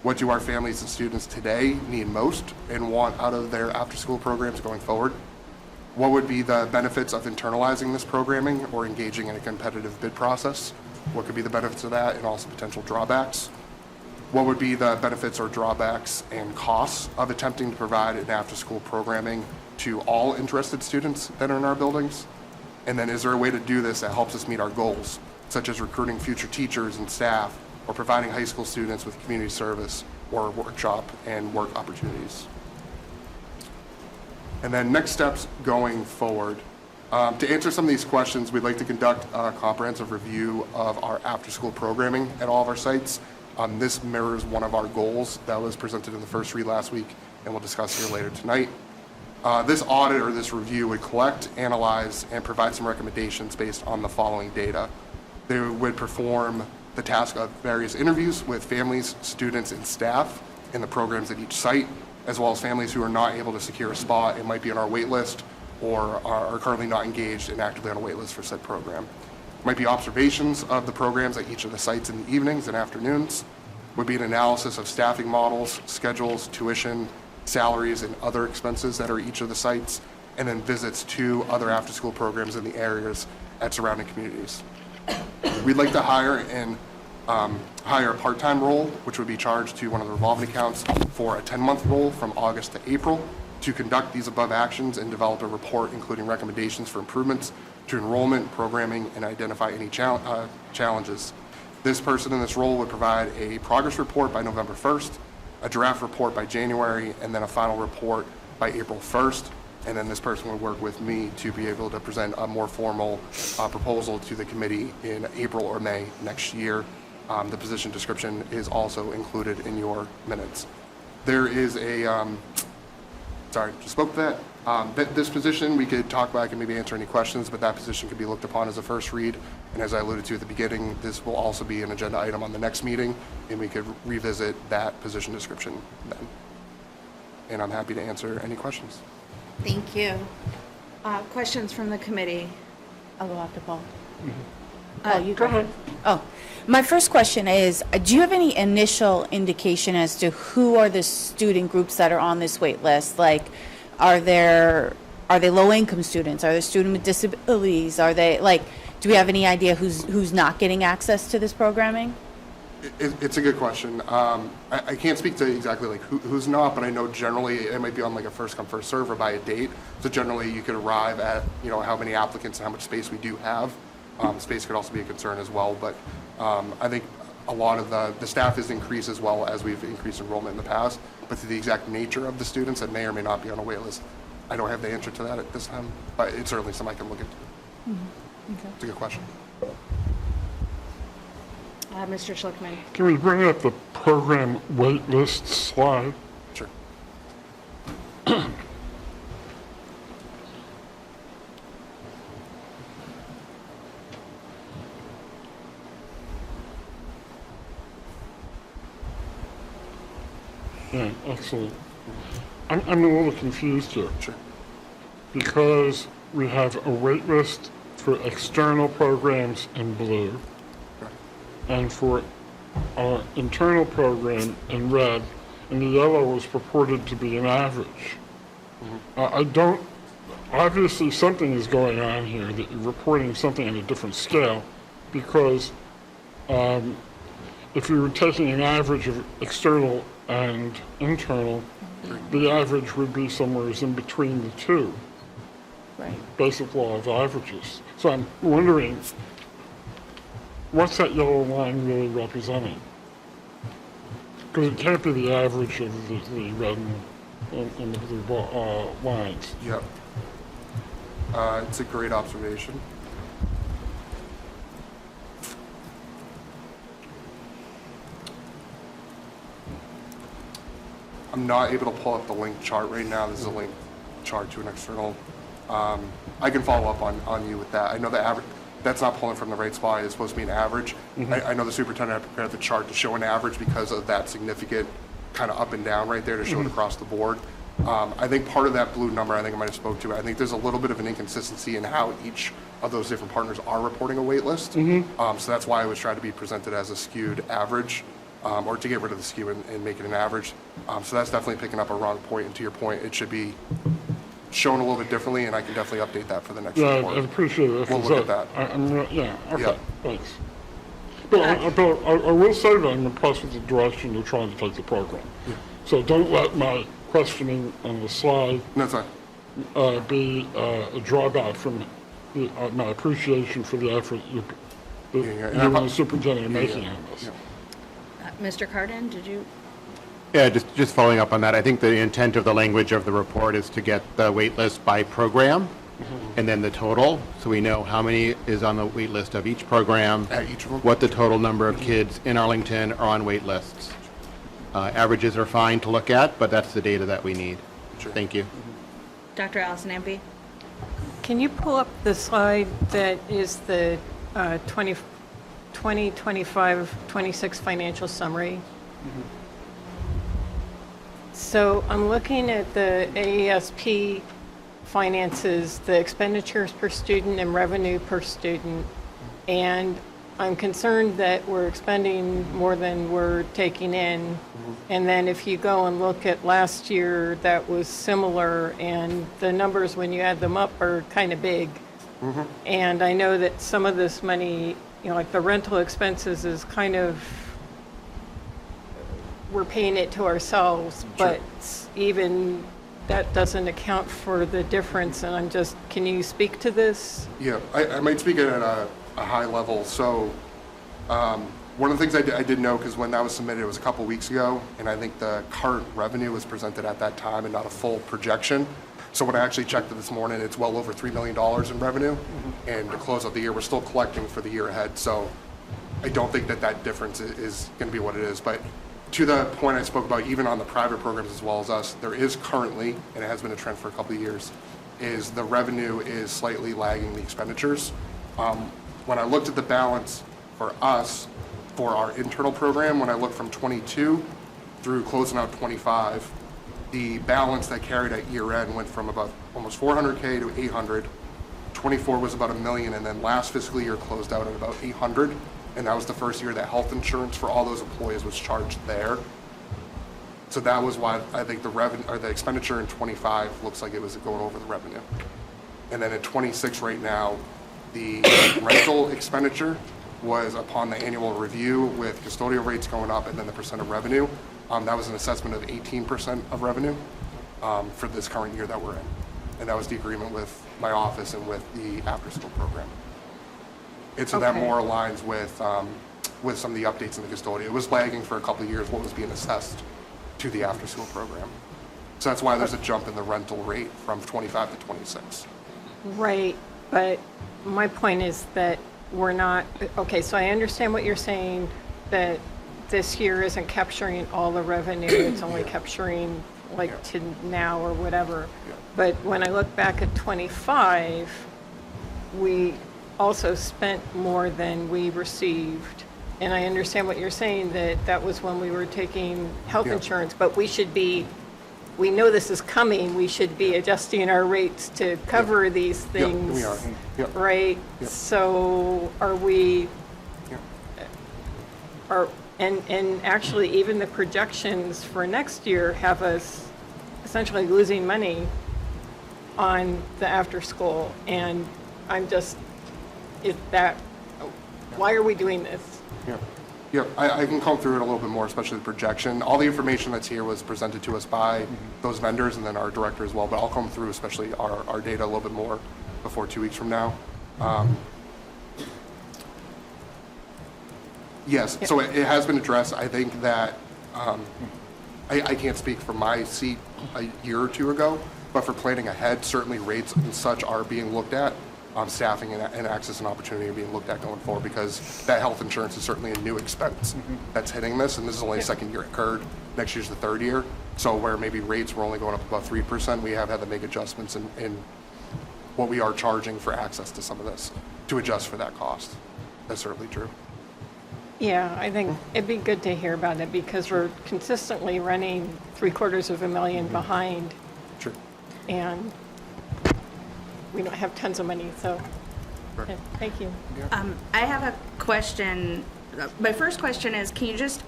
What do our families and students today need most and want out of their after-school programs going forward? What would be the benefits of internalizing this programming or engaging in a competitive bid process? What could be the benefits of that and also potential drawbacks? What would be the benefits or drawbacks and costs of attempting to provide an after-school programming to all interested students that are in our buildings? And then is there a way to do this that helps us meet our goals, such as recruiting future teachers and staff, or providing high school students with community service or workshop and work opportunities? And then next steps going forward. To answer some of these questions, we'd like to conduct a comprehensive review of our after-school programming at all of our sites. This mirrors one of our goals that was presented in the first read last week, and we'll discuss here later tonight. This audit or this review would collect, analyze, and provide some recommendations based on the following data. They would perform the task of various interviews with families, students, and staff in the programs at each site, as well as families who are not able to secure a spot and might be on our wait list or are currently not engaged and actively on a wait list for said program. Might be observations of the programs at each of the sites in the evenings and afternoons. Would be an analysis of staffing models, schedules, tuition, salaries, and other expenses that are at each of the sites, and then visits to other after-school programs in the areas at surrounding communities. We'd like to hire a part-time role, which would be charged to one of the revolving accounts for a 10-month role from August to April to conduct these above actions and develop a report including recommendations for improvements to enrollment, programming, and identify any challenges. This person in this role would provide a progress report by November 1st, a draft report by January, and then a final report by April 1st. And then this person would work with me to be able to present a more formal proposal to the committee in April or May next year. The position description is also included in your minutes. There is a sorry, just spoke to that. This position, we could talk back and maybe answer any questions, but that position could be looked upon as a first read. And as I alluded to at the beginning, this will also be an agenda item on the next meeting, and we could revisit that position description then. And I'm happy to answer any questions. Thank you. Questions from the committee? I'll go after Paul. You go ahead. Oh, my first question is, do you have any initial indication as to who are the student groups that are on this wait list? Like, are they low-income students? Are they students with disabilities? Are they, like, do we have any idea who's not getting access to this programming? It's a good question. I can't speak to exactly like who's not, but I know generally it might be on like a first come first serve or by a date. So generally you could arrive at how many applicants and how much space we do have. Space could also be a concern as well, but I think a lot of the staff is increased as well as we've increased enrollment in the past. But to the exact nature of the students that may or may not be on a wait list, I don't have the answer to that at this time. But it's certainly something I can look into. Mm-hmm. Okay. It's a good question. Mr. Schlickman. Can we bring up the program wait list slide? Sure. Yeah, excellent. I'm a little confused here. Sure. Because we have a wait list for external programs in blue, and for our internal program in red, and the yellow was purported to be an average. I don't, obviously something is going on here that you're reporting something at a different scale, because if you were taking an average of external and internal, the average would be somewhere in between the two. Right. Basic law of averages. So I'm wondering, what's that yellow line really representing? Because it can't be the average of the red and the blue lines. Yep. It's a great observation. I'm not able to pull up the link chart right now. This is a link chart to an external. I can follow up on you with that. I know the average, that's not pulling from the right spot. It's supposed to be an average. I know the superintendent had prepared the chart to show an average because of that significant kind of up and down right there to show it across the board. I think part of that blue number, I think I might have spoke to it. I think there's a little bit of an inconsistency in how each of those different partners are reporting a wait list. So that's why I was trying to be presented as a skewed average, or to get rid of the skew and make it an average. So that's definitely picking up a wrong point. And to your point, it should be shown a little bit differently, and I can definitely update that for the next report. I appreciate it. We'll look at that. Okay, thanks. But I will say that I'm impressed with the direction you're trying to take the program. So don't let my questioning on the slide be a drawback from my appreciation for the effort you and the superintendent are making on this. Mr. Cardin, did you? Yeah, just following up on that, I think the intent of the language of the report is to get the wait list by program and then the total, so we know how many is on the wait list of each program, what the total number of kids in Arlington are on wait lists. Averages are fine to look at, but that's the data that we need. Thank you. Dr. Allison Ampe? Can you pull up the slide that is the 2025-26 financial summary? So I'm looking at the AESP finances, the expenditures per student and revenue per student, and I'm concerned that we're expending more than we're taking in. And then if you go and look at last year, that was similar, and the numbers, when you add them up, are kind of big. And I know that some of this money, like the rental expenses is kind of, we're paying it to ourselves, but even that doesn't account for the difference. And I'm just, can you speak to this? Yeah, I might speak at a high level. So one of the things I did know, because when that was submitted, it was a couple weeks ago, and I think the current revenue was presented at that time and not a full projection. So when I actually checked it this morning, it's well over $3 million in revenue, and to close out the year, we're still collecting for the year ahead. So I don't think that difference is going to be what it is. But to the point I spoke about, even on the private programs as well as us, there is currently, and it has been a trend for a couple of years, is the revenue is slightly lagging the expenditures. When I looked at the balance for us, for our internal program, when I looked from 22 through closing out 25, the balance that carried at year end went from about almost 400K to 800. 24 was about $1 million, and then last fiscal year closed out at about 800, and that was the first year that health insurance for all those employees was charged there. So that was why I think the revenue or the expenditure in 25 looks like it was going over the revenue. And then at 26 right now, the rental expenditure was upon the annual review with custodial rates going up and then the percent of revenue. That was an assessment of 18% of revenue for this current year that we're in. And that was the agreement with my office and with the after-school program. And so that more aligns with some of the updates in the custodial. It was lagging for a couple of years what was being assessed to the after-school program. So that's why there's a jump in the rental rate from 25 to 26. Right, but my point is that we're not, okay, so I understand what you're saying, that this year isn't capturing all the revenue, it's only capturing like to now or whatever. But when I look back at 25, we also spent more than we received. And I understand what you're saying, that that was when we were taking health insurance, but we should be, we know this is coming, we should be adjusting our rates to cover these things. We are. Right? So are we, and actually even the projections for next year have us essentially losing money on the after school. And I'm just, is that, why are we doing this? Yeah, I can come through it a little bit more, especially the projection. All the information that's here was presented to us by those vendors and then our director as well, but I'll come through especially our data a little bit more before 2 weeks from now. Yes, so it has been addressed. I think that, I can't speak for my seat a year or two ago, but for planning ahead, certainly rates and such are being looked at. Staffing and access and opportunity are being looked at going forward, because that health insurance is certainly a new expense that's hitting this, and this is only the second year it occurred. Next year's the third year. So where maybe rates were only going up about 3%, we have had to make adjustments in what we are charging for access to some of this to adjust for that cost. That's certainly true. Yeah, I think it'd be good to hear about it, because we're consistently running $750,000 behind. Sure. And we don't have tons of money, so thank you. I have a question. My first question is, can you just,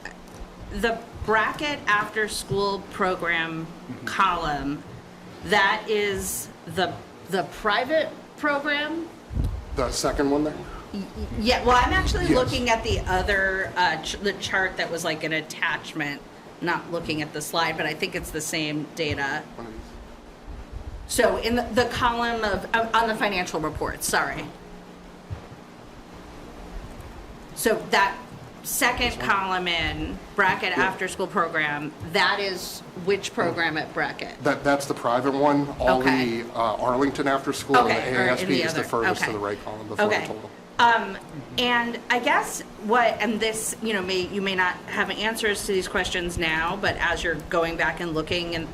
the bracket after school program column, that is the private program? The second one there? Yeah, well, I'm actually looking at the other, the chart that was like an attachment, not looking at the slide, but I think it's the same data. So in the column of, on the financial reports, sorry. So that second column in bracket after school program, that is which program at bracket? That's the private one. All the Arlington after school and the ASP is the furthest to the right column before the total. And I guess what, and this, you may not have answers to these questions now, but as you're going back and looking and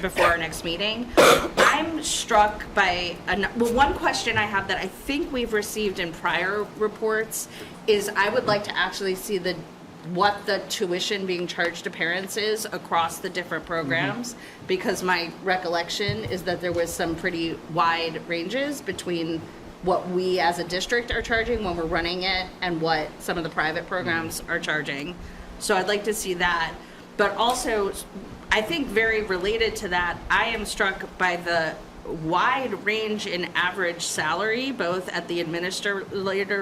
before our next meeting, I'm struck by, one question I have that I think we've received in prior reports is I would like to actually see what the tuition being charged to parents is across the different programs, because my recollection is that there was some pretty wide ranges between what we as a district are charging when we're running it and what some of the private programs are charging. So I'd like to see that. But also, I think very related to that, I am struck by the wide range in average salary, both at the administrator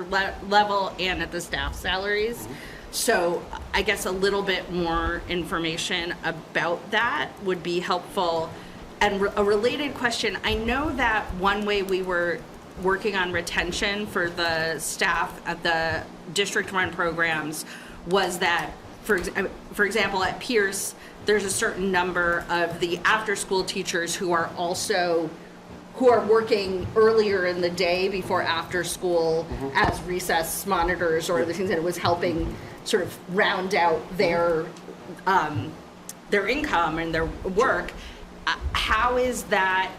level and at the staff salaries. So I guess a little bit more information about that would be helpful. And a related question, I know that one way we were working on retention for the staff at the district-run programs was that, for example, at Pierce, there's a certain number of the after-school teachers who are also who are working earlier in the day before after school as recess monitors or the things that it was helping sort of round out their income and their work. How is that?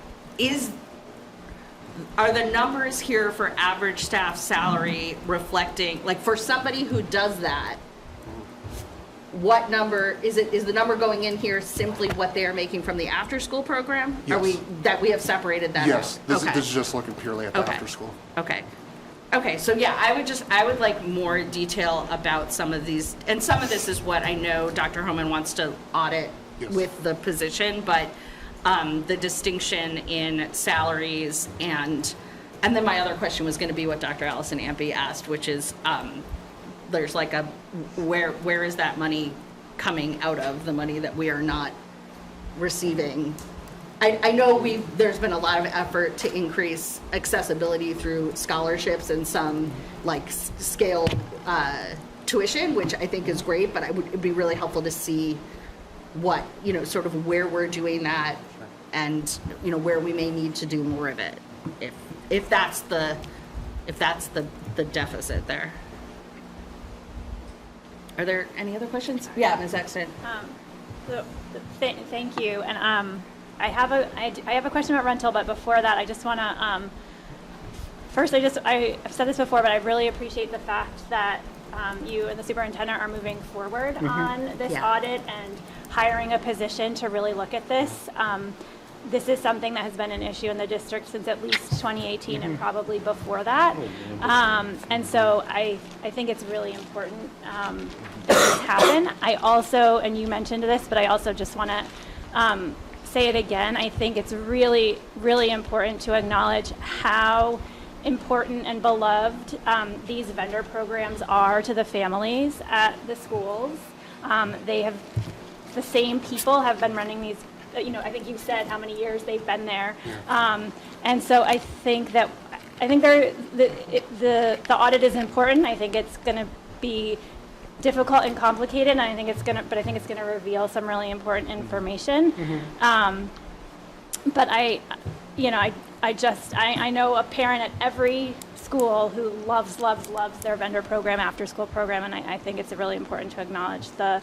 Are the numbers here for average staff salary reflecting, like for somebody who does that, what number is it? Is the number going in here simply what they are making from the after-school program? Yes. We have separated that Yes, out? this Okay. is just looking purely at the Okay. after school. Okay, so yeah, I would like more detail about some of these, and some of this is what I know Dr. Homan wants to audit Yes. with the position, but the distinction in salaries and then my other question was gonna be what Dr. Allison Ampe asked, which is, there's like where is that money coming out of, the money that we are not receiving? I know there's been a lot of effort to increase accessibility through scholarships and some like scale tuition, which I think is great, but it'd be really helpful to see what, sort of where we're doing that and, where we may need to do more of it, if that's the deficit there. Are there any other questions? Yeah, Ms. Exton. Thank you. And I have a question about rental, but before that, I just want to, first, I've said this before, but I really appreciate the fact that you and the superintendent are moving forward on this audit and hiring a position to really look at this. This is something that has been an issue in the district since at least 2018 and probably before that. And so I think it's really important that this happen. I also, and you mentioned this, but I also just want to say it again. I think it's really, really important to acknowledge how important and beloved these vendor programs are to the families at the schools. The same people have been running these. I think you said how many years they've been there, and so I think the audit is important. I think it's going to be difficult and complicated, and I think it's going to reveal some really important information. But I know a parent at every school who loves their vendor program, after school program, and I think it's really important to acknowledge the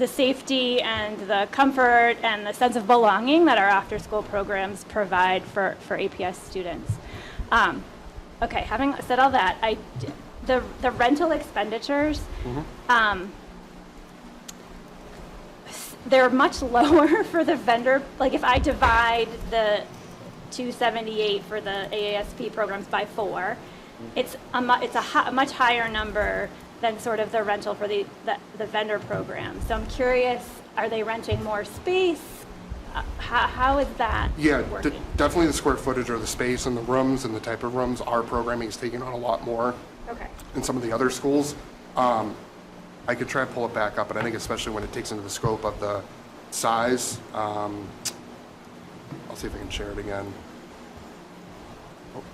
safety and the comfort and the sense of belonging that our after school programs provide for APS students. Okay, having said all that, the rental expenditures, they're much lower for the vendor. Like if I divide the 278 for the AASP programs by 4, it's a much higher number than sort of the rental for the vendor program. So I'm curious, are they renting more space? How is that working? Definitely the square footage or the space and the rooms and the type of rooms. Our programming is taking on a lot more than some of the other schools. I could try to pull it back up, but I think especially when it takes into the scope of the size, I'll see if I can share it again.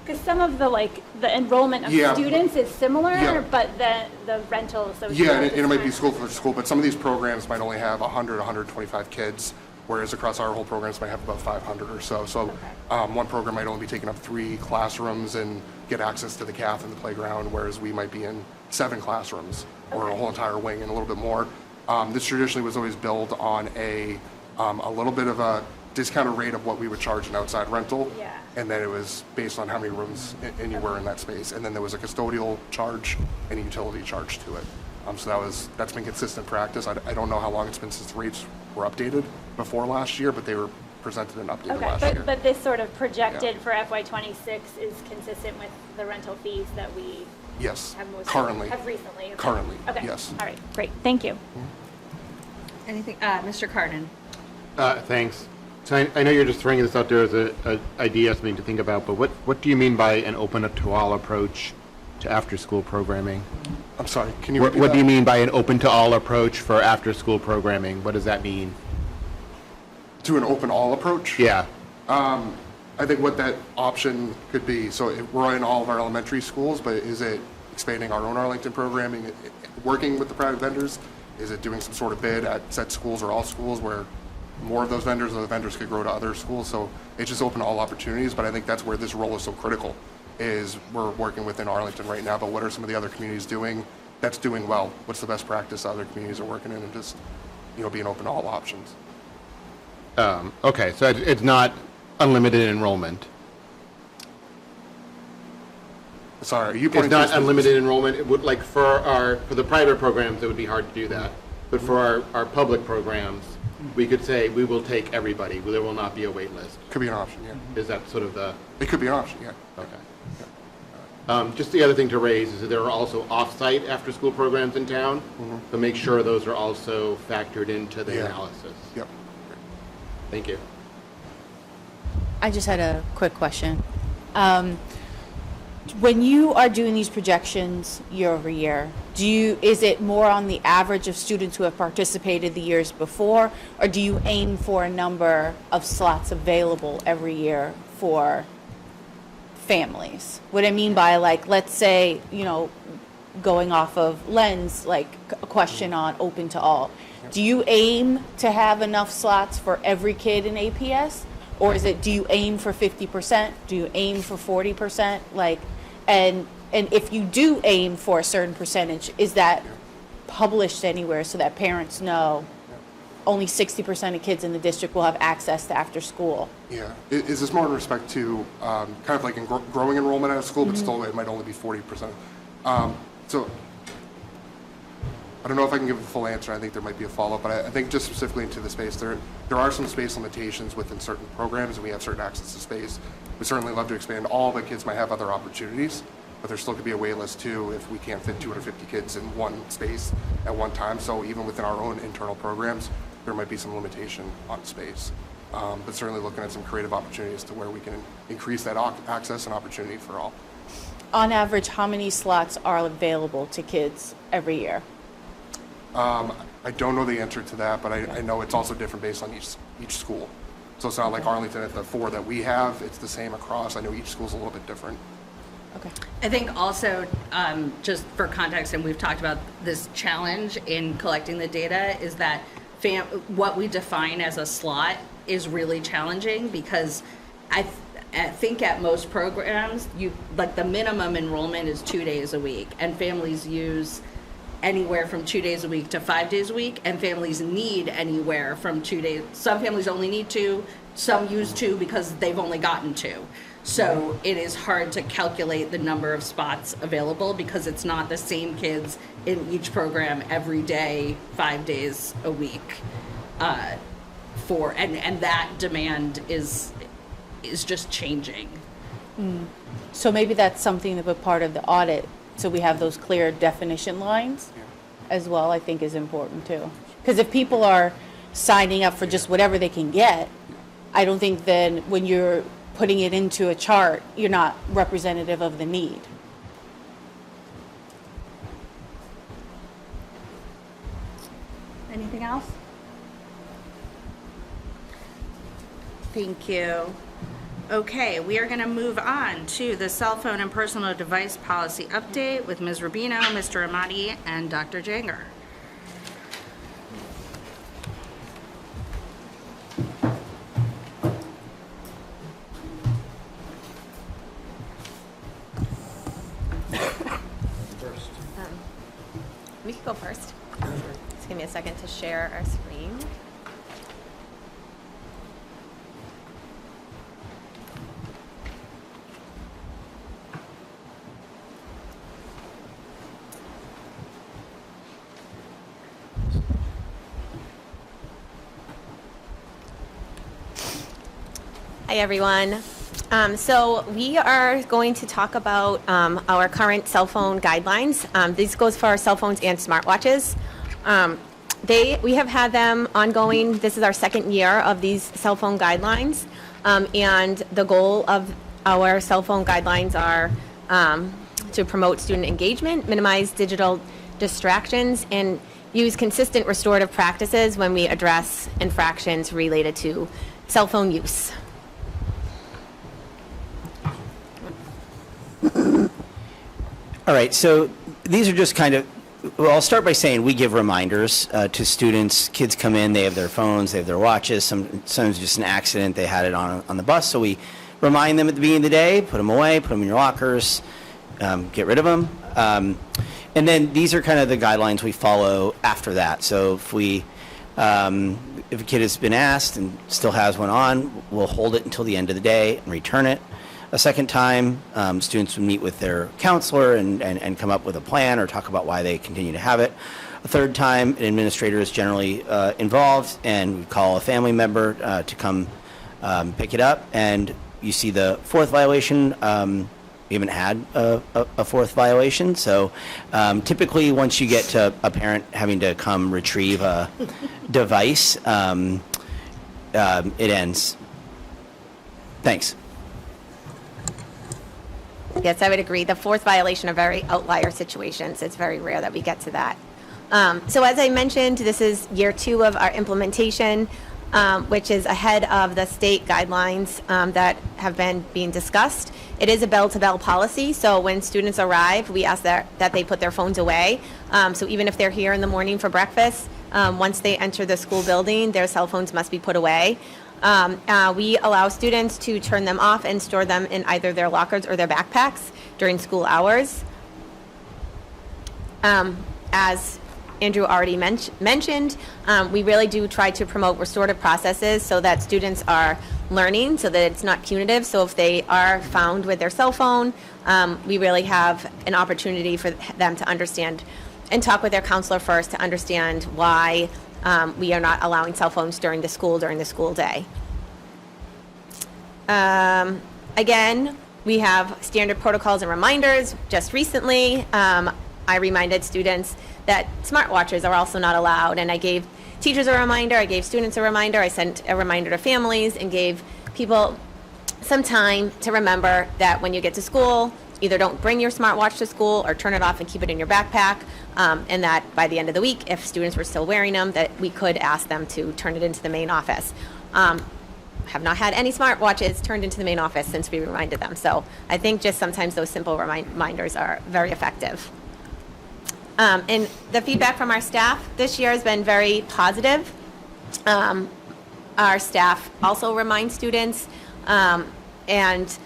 Because some of the enrollment of students is similar, but the rental associated. Yeah, and it might be school for school, but some of these programs might only have 100, 125 kids, whereas across our whole programs might have about 500 or so. So one program might only be taking up 3 classrooms and get access to the caf and the playground, whereas we might be in 7 classrooms or a whole entire wing and a little bit more. This traditionally was always billed on a little bit of a discounted rate of what we would charge an outside rental. And then it was based on how many rooms and you were in that space. And then there was a custodial charge and a utility charge to it. So that's been consistent practice. I don't know how long it's been since the rates were updated before last year, but they were presented and updated last year. But this sort of projected for FY26 is consistent with the rental fees that we have recently. Currently, okay. Yes. All right, great, thank you. Anything, Mr. Cardin? Thanks. So I know you're just throwing this out there as an idea, something to think about, but what do you mean by an open-to-all approach to after-school programming? I'm sorry, can you repeat What that? do you mean by an open-to-all approach for after-school programming? What does that mean? To an open-all approach? Yeah. I think what that option could be, so we're in all of our elementary schools, but is it expanding our own Arlington programming, working with the private vendors? Is it doing some sort of bid at set schools or all schools where more of those vendors, or the vendors could grow to other schools. So it's just open to all opportunities. But I think that's where this role is so critical, is we're working within Arlington right now, but what are some of the other communities doing that's doing well? What's the best practice other communities are working in, and just, being open to all options. Okay, so it's not unlimited enrollment. Sorry, are you It's pointing to not a unlimited enrollment. It would, like, for the private programs, it would be hard to do that. But for our public programs, we could say we will take everybody. There will not be a wait list. Could be an option, yeah. Is that sort of the? It could be an option, yeah. Okay. Just the other thing to raise is that there are also off-site after-school programs in town. So make sure those are also factored into the analysis. Yep. Thank you. I just had a quick question. When you are doing these projections year over year, is it more on the average of students who have participated the years before, or do you aim for a number of slots available every year for families? What I mean by, like, let's say, going off of Len's, like, a question on open to all. Do you aim to have enough slots for every kid in APS? Or do you aim for 50%? Do you aim for 40%? Like, and if you do aim for a certain percentage, is that published anywhere so that parents know only 60% of kids in the district will have access to after school? Yeah. Is this more in respect to kind of like in growing enrollment at a school, but still it might only be 40%? So I don't know if I can give a full answer. I think there might be a follow-up, but I think just specifically into the space, there are some space limitations within certain programs, and we have certain access to space. We certainly love to expand. All the kids might have other opportunities, but there still could be a wait list too if we can't fit 250 kids in one space at one time. So even within our own internal programs, there might be some limitation on space. But certainly looking at some creative opportunities to where we can increase that access and opportunity for all. On average, how many slots are available to kids every year? I don't know the answer to that, but I know it's also different based on each school. So it's not like Arlington at the 4 that we have, it's the same across. I know each school's a little bit different. Okay. I think also, just for context, and we've talked about this challenge in collecting the data, is that what we define as a slot is really challenging, because I think at most programs, the minimum enrollment is 2 days a week, and families use anywhere from 2 days a week to 5 days a week, and families need anywhere from 2 days. Some families only need 2, some use 2 because they've only gotten 2. So it is hard to calculate the number of spots available because it's not the same kids in each program every day, 5 days a week. And that demand is just changing. So maybe that's something that, part of the audit, so we have those clear definition lines as well, I think is important too. Because if people are signing up for just whatever they can get, I don't think then when you're putting it into a chart, you're not representative of the need. Anything else? Thank you. Okay, we are going to move on to the cell phone and personal device policy update with Ms. Rubino, Mr. Amati, and Dr. Janger. We can go first. Just give me a second to share our screen. Hi, everyone. So we are going to talk about our current cell phone guidelines. This goes for our cell phones and smartwatches. We have had them ongoing. This is our second year of these cell phone guidelines. And the goal of our cell phone guidelines are to promote student engagement, minimize digital distractions, and use consistent restorative practices when we address infractions related to cell phone use. All right, so these are just kind of Well, I'll start by saying we give reminders to students. Kids come in, they have their phones, they have their watches. Sometimes just an accident, they had it on the bus. So we remind them at the beginning of the day, put them away, put them in your lockers, get rid of them. And then these are kind of the guidelines we follow after that. So if a kid has been asked and still has one on, we'll hold it until the end of the day and return it. A second time, students would meet with their counselor and come up with a plan or talk about why they continue to have it. A third time, an administrator is generally involved, and we call a family member to come pick it up. And you see the fourth violation. We haven't had a fourth violation, so typically once you get to a parent having to come retrieve a device, it ends. Thanks. Yes, I would agree. The fourth violation are very outlier situations. It's very rare that we get to that. So as I mentioned, this is year 2 of our implementation, which is ahead of the state guidelines that have been being discussed. It is a bell-to-bell policy, so when students arrive, we ask that they put their phones away. So even if they're here in the morning for breakfast, once they enter the school building, their cell phones must be put away. We allow students to turn them off and store them in either their lockers or their backpacks during school hours. As Andrew already mentioned, we really do try to promote restorative processes so that students are learning, so that it's not punitive. So if they are found with their cell phone, we really have an opportunity for them to understand and talk with their counselor first to understand why we are not allowing cell phones during the school day. Again, we have standard protocols and reminders. Just recently, I reminded students that smartwatches are also not allowed, and I gave teachers a reminder, I gave students a reminder, I sent a reminder to families and gave people some time to remember that when you get to school, either don't bring your smartwatch to school or turn it off and keep it in your backpack, and that by the end of the week, if students were still wearing them, that we could ask them to turn it into the main office. Have not had any smartwatches turned into the main office since we reminded them. So I think just sometimes those simple reminders are very effective. And the feedback from our staff this year has been very positive. Our staff also remind students, and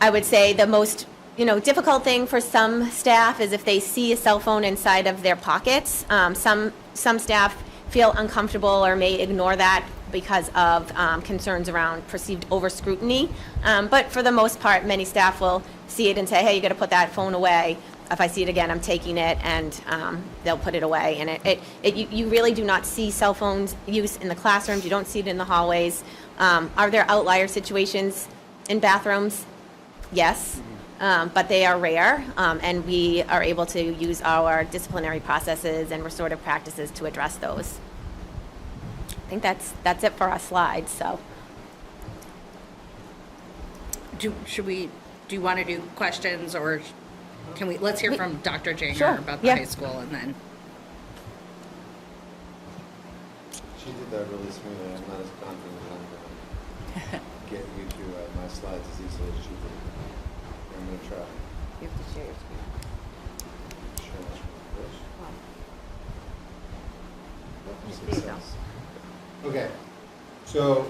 I would say the most difficult thing for some staff is if they see a cell phone inside of their pockets. Some staff feel uncomfortable or may ignore that because of concerns around perceived over-scrutiny. But for the most part, many staff will see it and say, hey, you got to put that phone away. If I see it again, I'm taking it, and they'll put it away. And you really do not see cell phones use in the classrooms. You don't see it in the hallways. Are there outlier situations in bathrooms? Yes, but they are rare, and we are able to use our disciplinary processes and restorative practices to address those. I think that's it for our slides. So, Do you want to do questions, or can we? Let's hear from Dr. Janger Sure. about the high school, and then. She did that really smoothly. I'm not as confident that I'm going to get you to my slides as easily as she did. I'm going to try. You have to share your screen. Share my screen first. There you go. Okay, so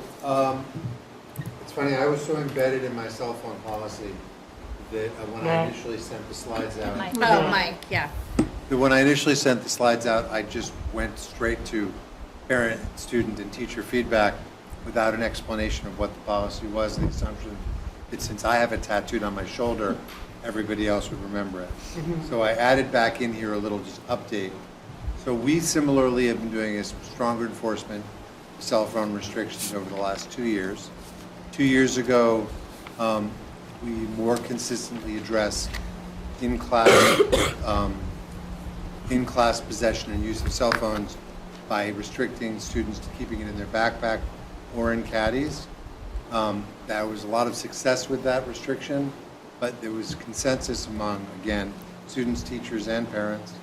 it's funny, I was so embedded in my cell phone policy that when I initially sent the slides out. Mike, yeah. That when I initially sent the slides out, I just went straight to parent, student, and teacher feedback without an explanation of what the policy was, and the assumption that since I have it tattooed on my shoulder, everybody else would remember it. So I added back in here a little just update. So we similarly have been doing a stronger enforcement of cell phone restrictions over the last 2 years. 2 years ago, we more consistently addressed in-class possession and use of cell phones by restricting students to keeping it in their backpack or in caddies. There was a lot of success with that restriction, but there was consensus among, again, students, teachers, and parents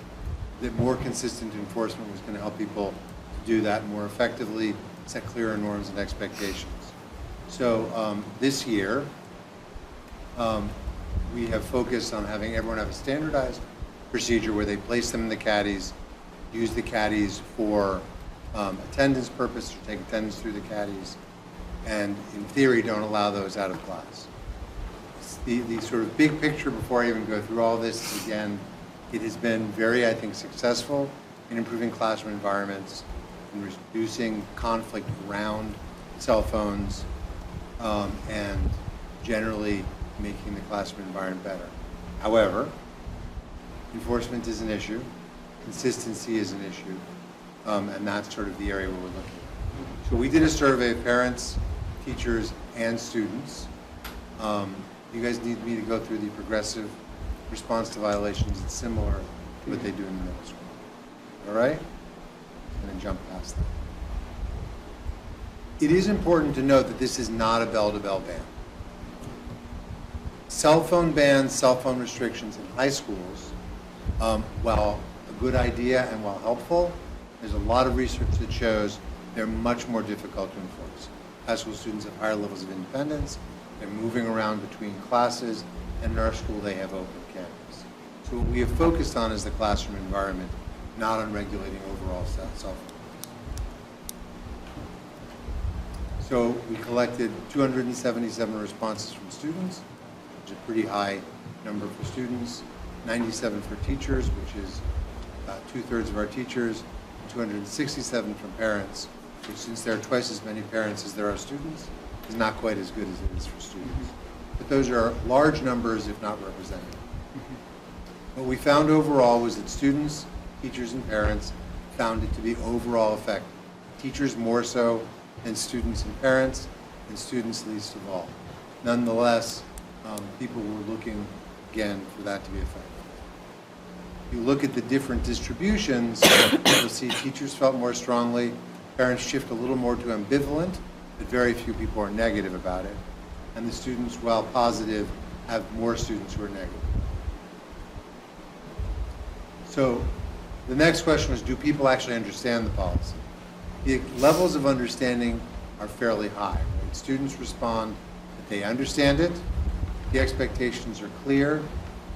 that more consistent enforcement was going to help people do that more effectively, set clearer norms and expectations. So this year, we have focused on having everyone have a standardized procedure where they place them in the caddies, use the caddies for attendance purpose, or take attendance through the caddies, and in theory don't allow those out of class. The sort of big picture before I even go through all this is, again, it has been very, I think, successful in improving classroom environments, in reducing conflict around cell phones, and generally making the classroom environment better. However, enforcement is an issue, consistency is an issue, and that's sort of the area where we're looking. So we did a survey of parents, teachers, and students. You guys need me to go through the progressive response to violations. It's similar to what they do in the middle school. All right? I'm going to jump past that. It is important to note that this is not a bell-to-bell ban. Cell phone bans, cell phone restrictions in high schools, while a good idea and while helpful, there's a lot of research that shows they're much more difficult to enforce. High school students have higher levels of independence, they're moving around between classes, and in our school they have open campus. So what we have focused on is the classroom environment, not on regulating overall cell phone. So we collected 277 responses from students, which is a pretty high number for students, 97 for teachers, which is about 2/3 of our teachers, 267 from parents, which, since there are twice as many parents as there are students, is not quite as good as it is for students. But those are large numbers, if not representative. What we found overall was that students, teachers, and parents found it to be overall effective. Teachers more so than students and parents, and students least of all. Nonetheless, people were looking, again, for that to be effective. If you look at the different distributions, you'll see teachers felt more strongly, parents shift a little more to ambivalent, but very few people are negative about it. And the students, while positive, have more students who are negative. So the next question was, do people actually understand the policy? The levels of understanding are fairly high. Right? Students respond that they understand it, the expectations are clear,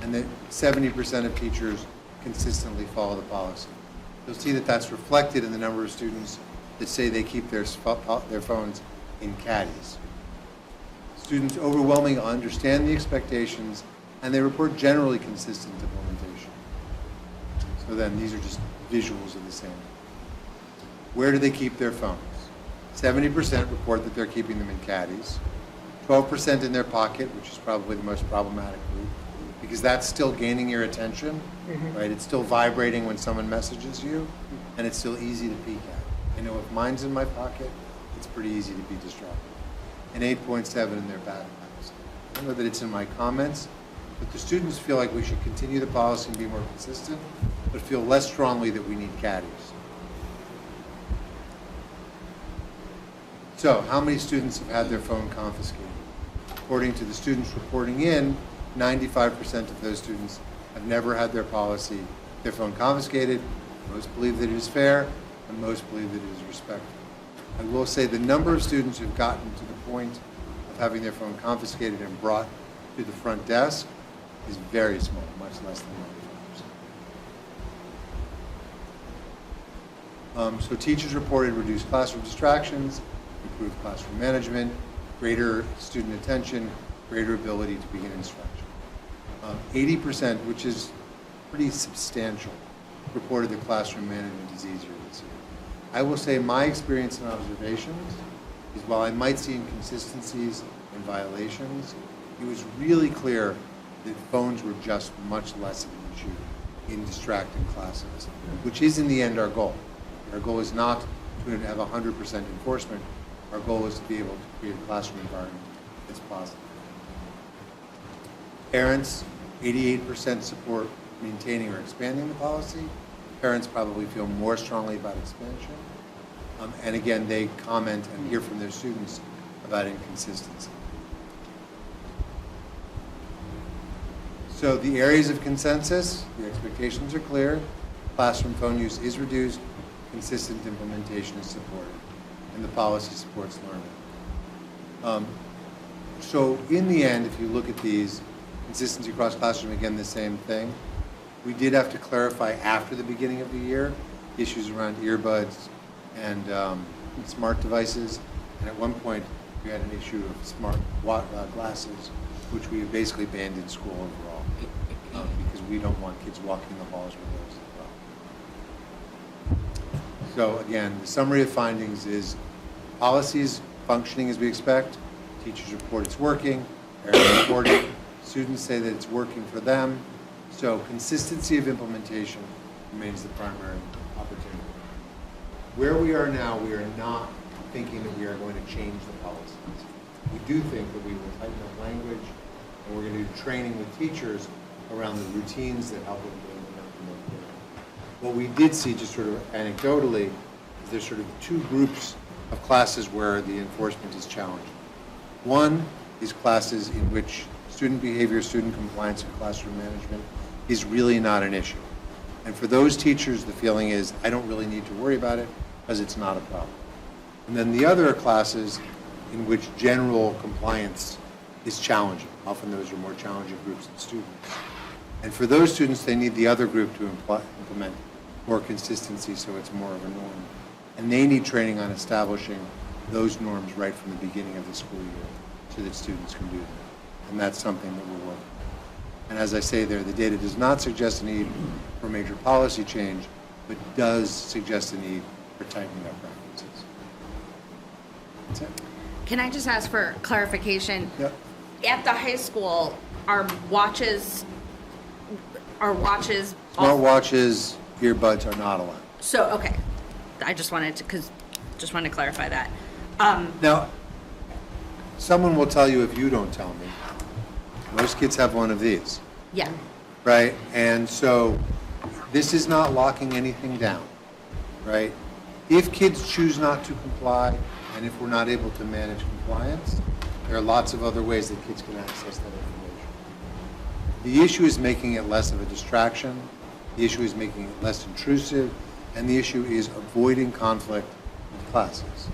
and that 70% of teachers consistently follow the policy. You'll see that that's reflected in the number of students that say they keep their phones in caddies. Students overwhelmingly understand the expectations, and they report generally consistent implementation. So then these are just visuals of the same. Where do they keep their phones? 70% report that they're keeping them in caddies, 12% in their pocket, which is probably the most problematic group, because that's still gaining your attention, right? It's still vibrating when someone messages you, and it's still easy to peek at. I know if mine's in my pocket, it's pretty easy to be distracted. And 8.7 in their backpacks. I know that it's in my comments, but the students feel like we should continue the policy and be more consistent, but feel less strongly that we need caddies. So, how many students have had their phone confiscated? According to the students reporting in, 95% of those students have never had their phone confiscated. Most believe that it is fair, and most believe that it is respected. I will say the number of students who've gotten to the point of having their phone confiscated and brought to the front desk is very small, much less than 95%. So teachers reported reduced classroom distractions, improved classroom management, greater student attention, greater ability to begin instruction. 80%, which is pretty substantial, reported that classroom management is easier this year. I will say my experience and observations is, while I might see inconsistencies and violations, it was really clear that phones were just much less of an issue in distracting classes, which is in the end our goal. Our goal is not to have 100% enforcement. Our goal is to be able to create a classroom environment that's positive. Parents, 88% support maintaining or expanding the policy. Parents probably feel more strongly about expansion. And again, they comment and hear from their students about inconsistency. So the areas of consensus, the expectations are clear, classroom phone use is reduced, consistent implementation is supported, and the policy supports learning. So in the end, if you look at these, consistency across classroom, again, the same thing. We did have to clarify after the beginning of the year issues around earbuds and smart devices. And at one point, we had an issue of smart glasses, which we basically banned in school overall because we don't want kids walking the halls with those as well. So again, the summary of findings is policies functioning as we expect. Teachers report it's working. Parents report it. Students say that it's working for them. So consistency of implementation remains the primary opportunity. Where we are now, we are not thinking that we are going to change the policies. We do think that we will tighten up language, and we're going to do training with teachers around the routines that help them to implement the program. What we did see, just sort of anecdotally, is there's sort of two groups of classes where the enforcement is challenging. One is classes in which student behavior, student compliance, and classroom management is really not an issue. And for those teachers, the feeling is, I don't really need to worry about it because it's not a problem. And then the other are classes in which general compliance is challenging. Often those are more challenging groups of students. And for those students, they need the other group to implement more consistency so it's more of a norm. And they need training on establishing those norms right from the beginning of the school year so that students can do that. And that's something that we're working on. And as I say there, the data does not suggest a need for major policy change, but does suggest a need for tightening up practices. That's it. Can I just ask for clarification? Yep. At the high school, are watches, Smart watches, earbuds are not allowed. So, okay. I just wanted to clarify that. Now, someone will tell you if you don't tell me. Most kids have one of these, Yeah. right? And so this is not locking anything down, right? If kids choose not to comply, and if we're not able to manage compliance, there are lots of other ways that kids can access that information. The issue is making it less of a distraction. The issue is making it less intrusive. And the issue is avoiding conflict with classes.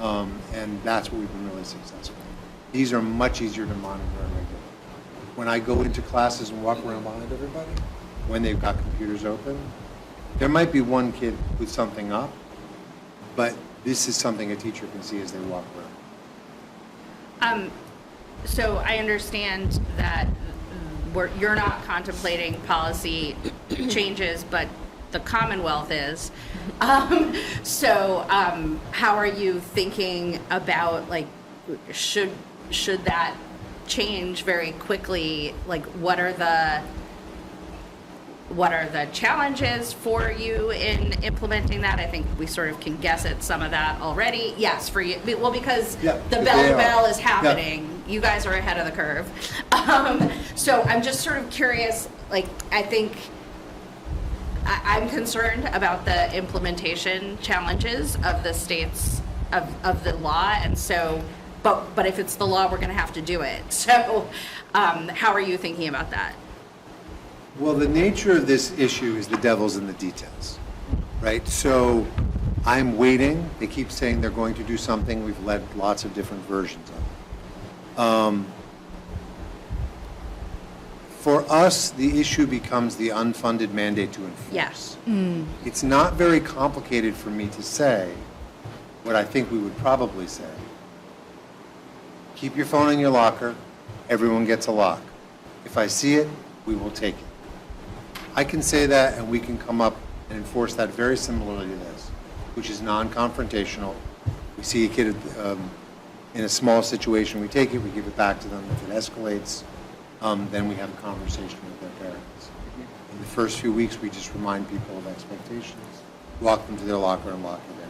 And that's what we've been really successful in. These are much easier to monitor and regulate. When I go into classes and walk around behind everybody, when they've got computers open, there might be one kid with something up, but this is something a teacher can see as they walk around. So I understand that you're not contemplating policy changes, but the Commonwealth is. So how are you thinking about, like, should that change very quickly? Like, what are the challenges for you in implementing that? I think we sort of can guess at some of that already. Yes, for you. Well, because the bell is happening. Yeah. You guys are ahead of the curve. So I'm just sort of curious, like, I think I'm concerned about the implementation challenges of the states of the law, and so, but if it's the law, we're going to have to do it. So, how are you thinking about that? Well, the nature of this issue is the devil's in the details, right? So, I'm waiting. They keep saying they're going to do something. We've led lots of different versions of it. For us, the issue becomes the unfunded mandate to enforce. Yes. It's not very complicated for me to say what I think we would probably say. Keep your phone in your locker. Everyone gets a lock. If I see it, we will take it. I can say that, and we can come up and enforce that very similarly to this, which is non-confrontational. We see a kid in a small situation, we take it, we give it back to them. If it escalates, then we have a conversation with their parents. In the first few weeks, we just remind people of expectations, walk them to their locker and lock it in.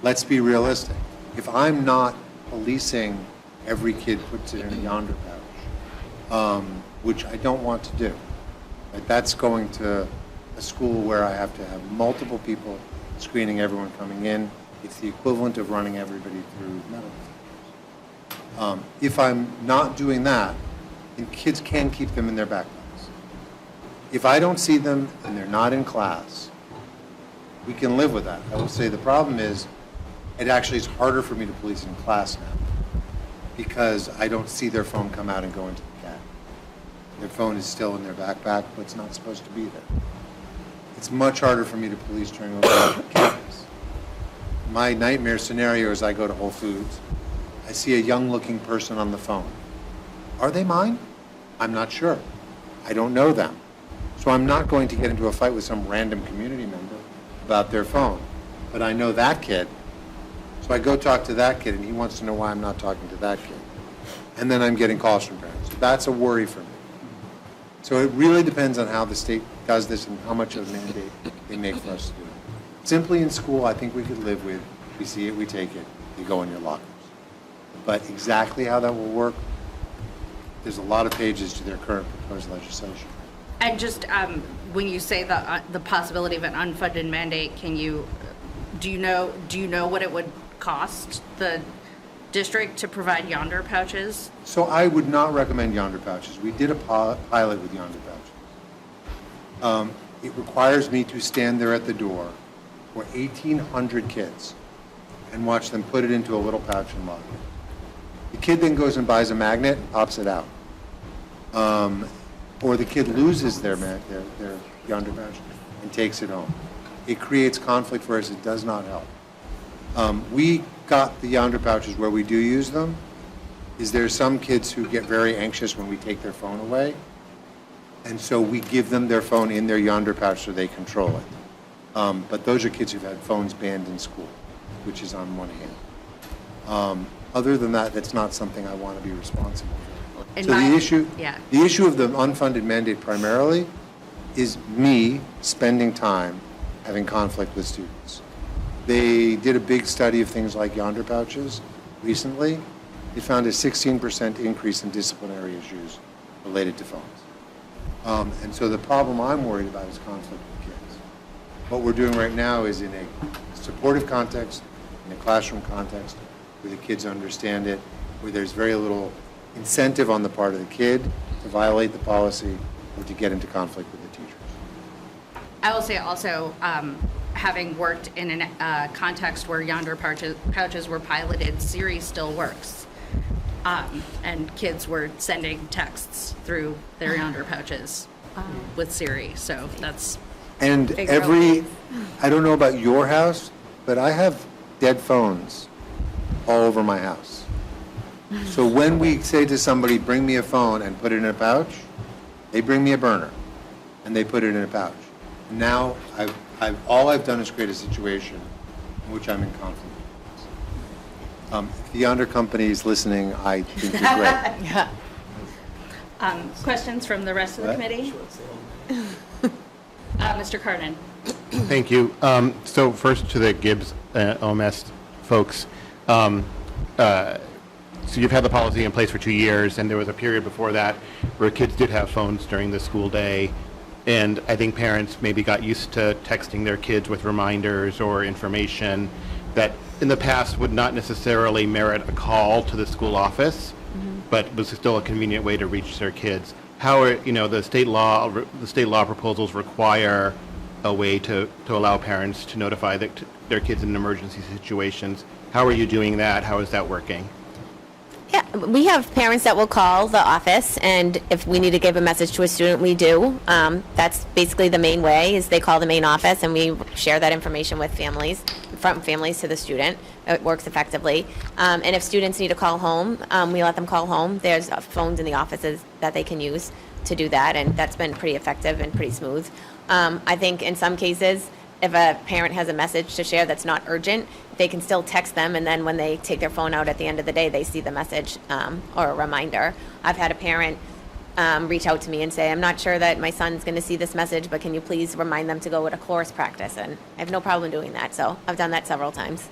Let's be realistic. If I'm not policing every kid puts it in a yonder pouch, which I don't want to do, right? That's going to a school where I have to have multiple people screening everyone coming in. It's the equivalent of running everybody through metal detectors. If I'm not doing that, then kids can keep them in their backpacks. If I don't see them and they're not in class, we can live with that. I will say the problem is it actually is harder for me to police in class now because I don't see their phone come out and go into the cat. Their phone is still in their backpack, but it's not supposed to be there. It's much harder for me to police during open campus. My nightmare scenario is I go to Whole Foods, I see a young-looking person on the phone. Are they mine? I'm not sure. I don't know them. So I'm not going to get into a fight with some random community member about their phone. But I know that kid. So I go talk to that kid, and he wants to know why I'm not talking to that kid. And then I'm getting calls from parents. So that's a worry for me. So it really depends on how the state does this and how much of a mandate they make for us to do it. Simply in school, I think we could live with, we see it, we take it, you go in your lockers. But exactly how that will work, there's a lot of pages to their current proposed legislation. And just when you say the possibility of an unfunded mandate, do you know what it would cost the district to provide Yonder pouches? So I would not recommend Yonder pouches. We did a pilot with Yonder pouches. It requires me to stand there at the door for 1,800 kids and watch them put it into a little pouch and lock it. The kid then goes and buys a magnet and pops it out. Or the kid loses their Yonder pouch and takes it home. It creates conflict for us. It does not help. We got the Yonder pouches where we do use them. Is there some kids who get very anxious when we take their phone away? And so we give them their phone in their Yonder pouch so they control it. But those are kids who've had phones banned in school, which is on one hand. Other than that, that's not something I want to be responsible for. So the issue of the unfunded mandate primarily is me spending time having conflict with students. They did a big study of things like Yonder pouches recently. They found a 16% increase in disciplinary issues related to phones. And so the problem I'm worried about is conflict with kids. What we're doing right now is in a supportive context, in a classroom context, where the kids understand it, where there's very little incentive on the part of the kid to violate the policy or to get into conflict with the teachers. I will say also, having worked in a context where Yonder pouches were piloted, Siri still works. And kids were sending texts through their Yonder pouches with Siri, so that's... And I don't know about your house, but I have dead phones all over my house. So when we say to somebody, bring me a phone and put it in a pouch, they bring me a burner and they put it in a pouch. Now, all I've done is create a situation in which I'm in conflict. If the Yonder company is listening, I think you're great. Questions from the rest of the committee? Mr. Carden. Thank you. So first to the Gibbs OMS folks. So you've had the policy in place for 2 years, and there was a period before that where kids did have phones during the school day. And I think parents maybe got used to texting their kids with reminders or information that in the past would not necessarily merit a call to the school office, but was still a convenient way to reach their kids. How are, the state law proposals require a way to allow parents to notify their kids in emergency situations. How are you doing that? How is that working? Yeah, we have parents that will call the office, and if we need to give a message to a student, we do. That's basically the main way, is they call the main office, and we share that information with families, from families to the student. It works effectively. And if students need to call home, we let them call home. There's phones in the offices that they can use to do that, and that's been pretty effective and pretty smooth. I think in some cases, if a parent has a message to share that's not urgent, they can still text them, and then when they take their phone out at the end of the day, they see the message or a reminder. I've had a parent reach out to me and say, I'm not sure that my son's going to see this message, but can you please remind them to go to chorus practice? And I have no problem doing that, so I've done that several times.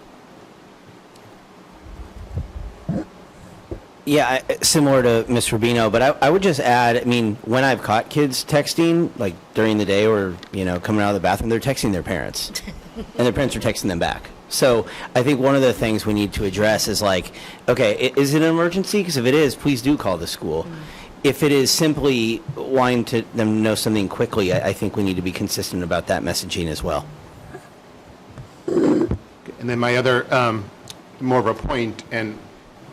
Yeah, similar to Ms. Rubino, but I would just add, when I've caught kids texting, like during the day or, coming out of the bathroom, they're texting their parents, and their parents are texting them back. So I think one of the things we need to address is okay, is it an emergency? Because if it is, please do call the school. If it is simply wanting them to know something quickly, I think we need to be consistent about that messaging as well. And then my other, more of a point, and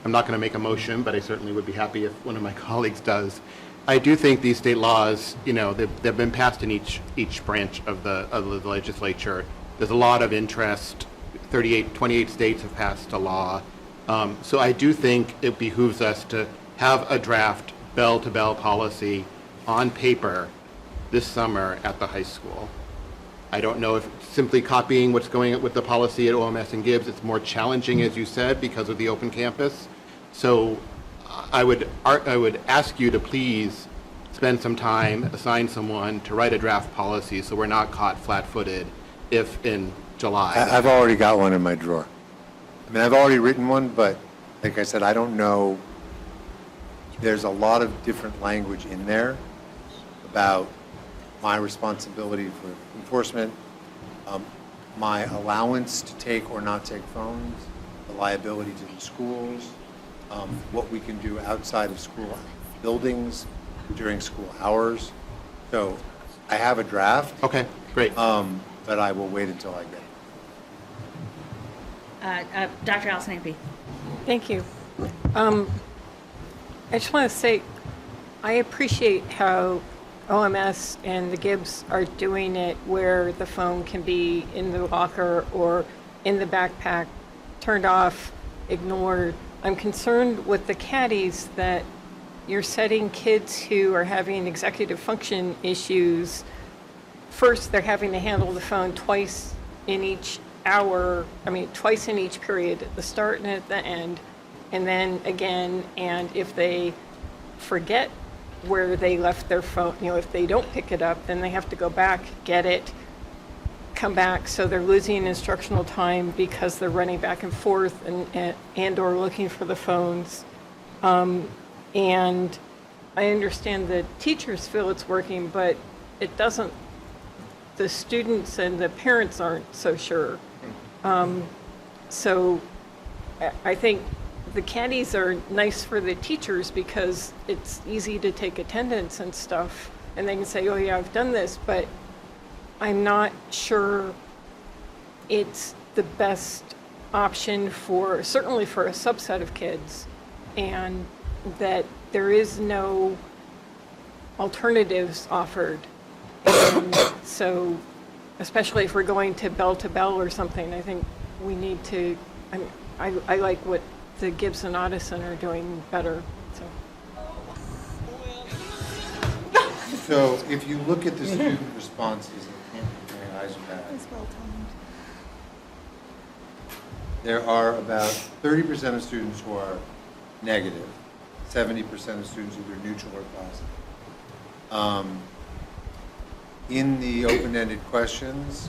I'm not going to make a motion, but I certainly would be happy if one of my colleagues does. I do think these state laws, you know, they've been passed in each branch of the legislature. There's a lot of interest. 28 states have passed a law. So I do think it behooves us to have a draft bell-to-bell policy on paper this summer at the high school. I don't know if simply copying what's going with the policy at OMS and Gibbs, it's more challenging, as you said, because of the open campus. So I would ask you to please spend some time, assign someone to write a draft policy so we're not caught flat-footed if in July. I've already got one in my drawer. I mean, I've already written one, but like I said, I don't know. There's a lot of different language in there about my responsibility for enforcement, my allowance to take or not take phones, the liability to the schools, what we can do outside of school buildings during school hours. So I have a draft. Okay, great. But I will wait until I get it. Dr. Allison Ampe. Thank you. I just want to say, I appreciate how OMS and the Gibbs are doing it where the phone can be in the locker or in the backpack, turned off, ignored. I'm concerned with the caddies that you're setting kids who are having executive function issues. First, they're having to handle the phone twice in each hour, twice in each period, at the start and at the end, and then again, and if they forget where they left their phone, if they don't pick it up, then they have to go back, get it, come back, so they're losing instructional time because they're running back and forth and or looking for the phones. And I understand the teachers feel it's working, but it doesn't, the students and the parents aren't so sure. So I think the caddies are nice for the teachers because it's easy to take attendance and stuff, and they can say, oh yeah, I've done this, but I'm not sure it's the best option certainly for a subset of kids, and that there is no alternatives offered. And so, especially if we're going to bell or something, I think we need to, I like what the Gibbs and Addison are doing better. So if you look at the student responses, I can't keep my eyes back. There are about 30% of students who are negative, 70% of students either neutral or positive. In the open-ended questions,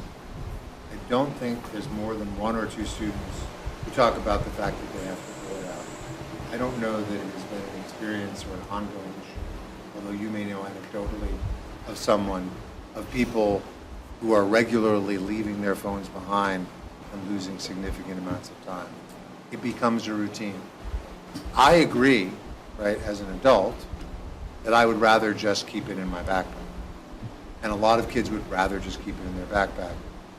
I don't think there's more than one or two students who talk about the fact that they have to fill it out. I don't know that it has been an experience or an ongoing issue, although you may know anecdotally of people who are regularly leaving their phones behind and losing significant amounts of time. It becomes a routine. I agree, right, as an adult, that I would rather just keep it in my backpack. And a lot of kids would rather just keep it in their backpack.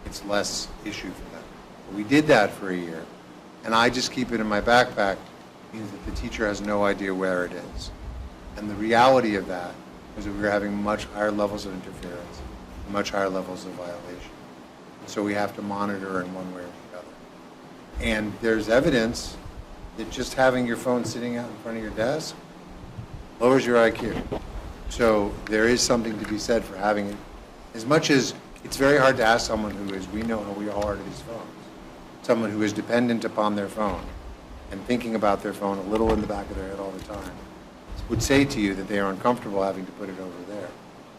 It's less issue for them. But we did that for a year, and I just keep it in my backpack means that the teacher has no idea where it is. And the reality of that is that we were having much higher levels of interference, much higher levels of violation. So we have to monitor in one way or the other. And there's evidence that just having your phone sitting out in front of your desk lowers your IQ. So there is something to be said for having it. As much as it's very hard to ask someone who is, we know how we all are to these phones, someone who is dependent upon their phone and thinking about their phone a little in the back of their head all the time, would say to you that they are uncomfortable having to put it over there.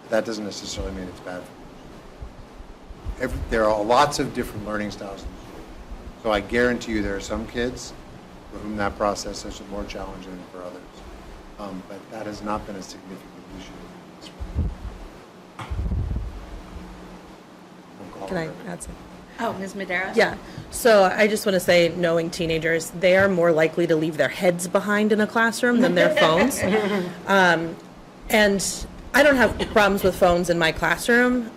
But that doesn't necessarily mean it's bad for you. There are lots of different learning styles. So I guarantee you there are some kids for whom that process is more challenging than for others. But that has not been a significant issue. Can I add something? Oh, Ms. Madera? Yeah. So I just want to say, knowing teenagers, they are more likely to leave their heads behind in a classroom than their phones. And I don't have problems with phones in my classroom.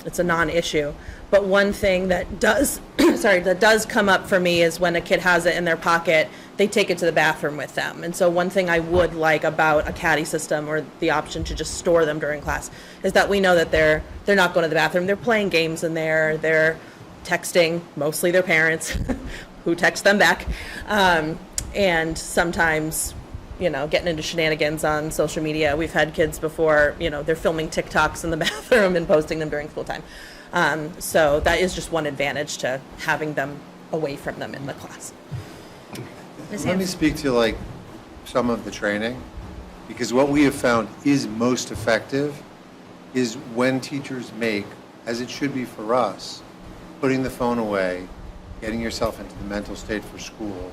It's a non-issue. But one thing that does, that does come up for me is when a kid has it in their pocket they take it to the bathroom with them. And so one thing I would like about a caddy system or the option to just store them during class is that we know that they're not going to the bathroom. They're playing games in there. They're texting, mostly their parents, who text them back. And sometimes, getting into shenanigans on social media. We've had kids before, they're filming TikToks in the bathroom and posting them during school time. So that is just one advantage to having them away from them in the class. Let me speak to some of the training, because what we have found is most effective is when teachers make, as it should be for us, putting the phone away, getting yourself into the mental state for school,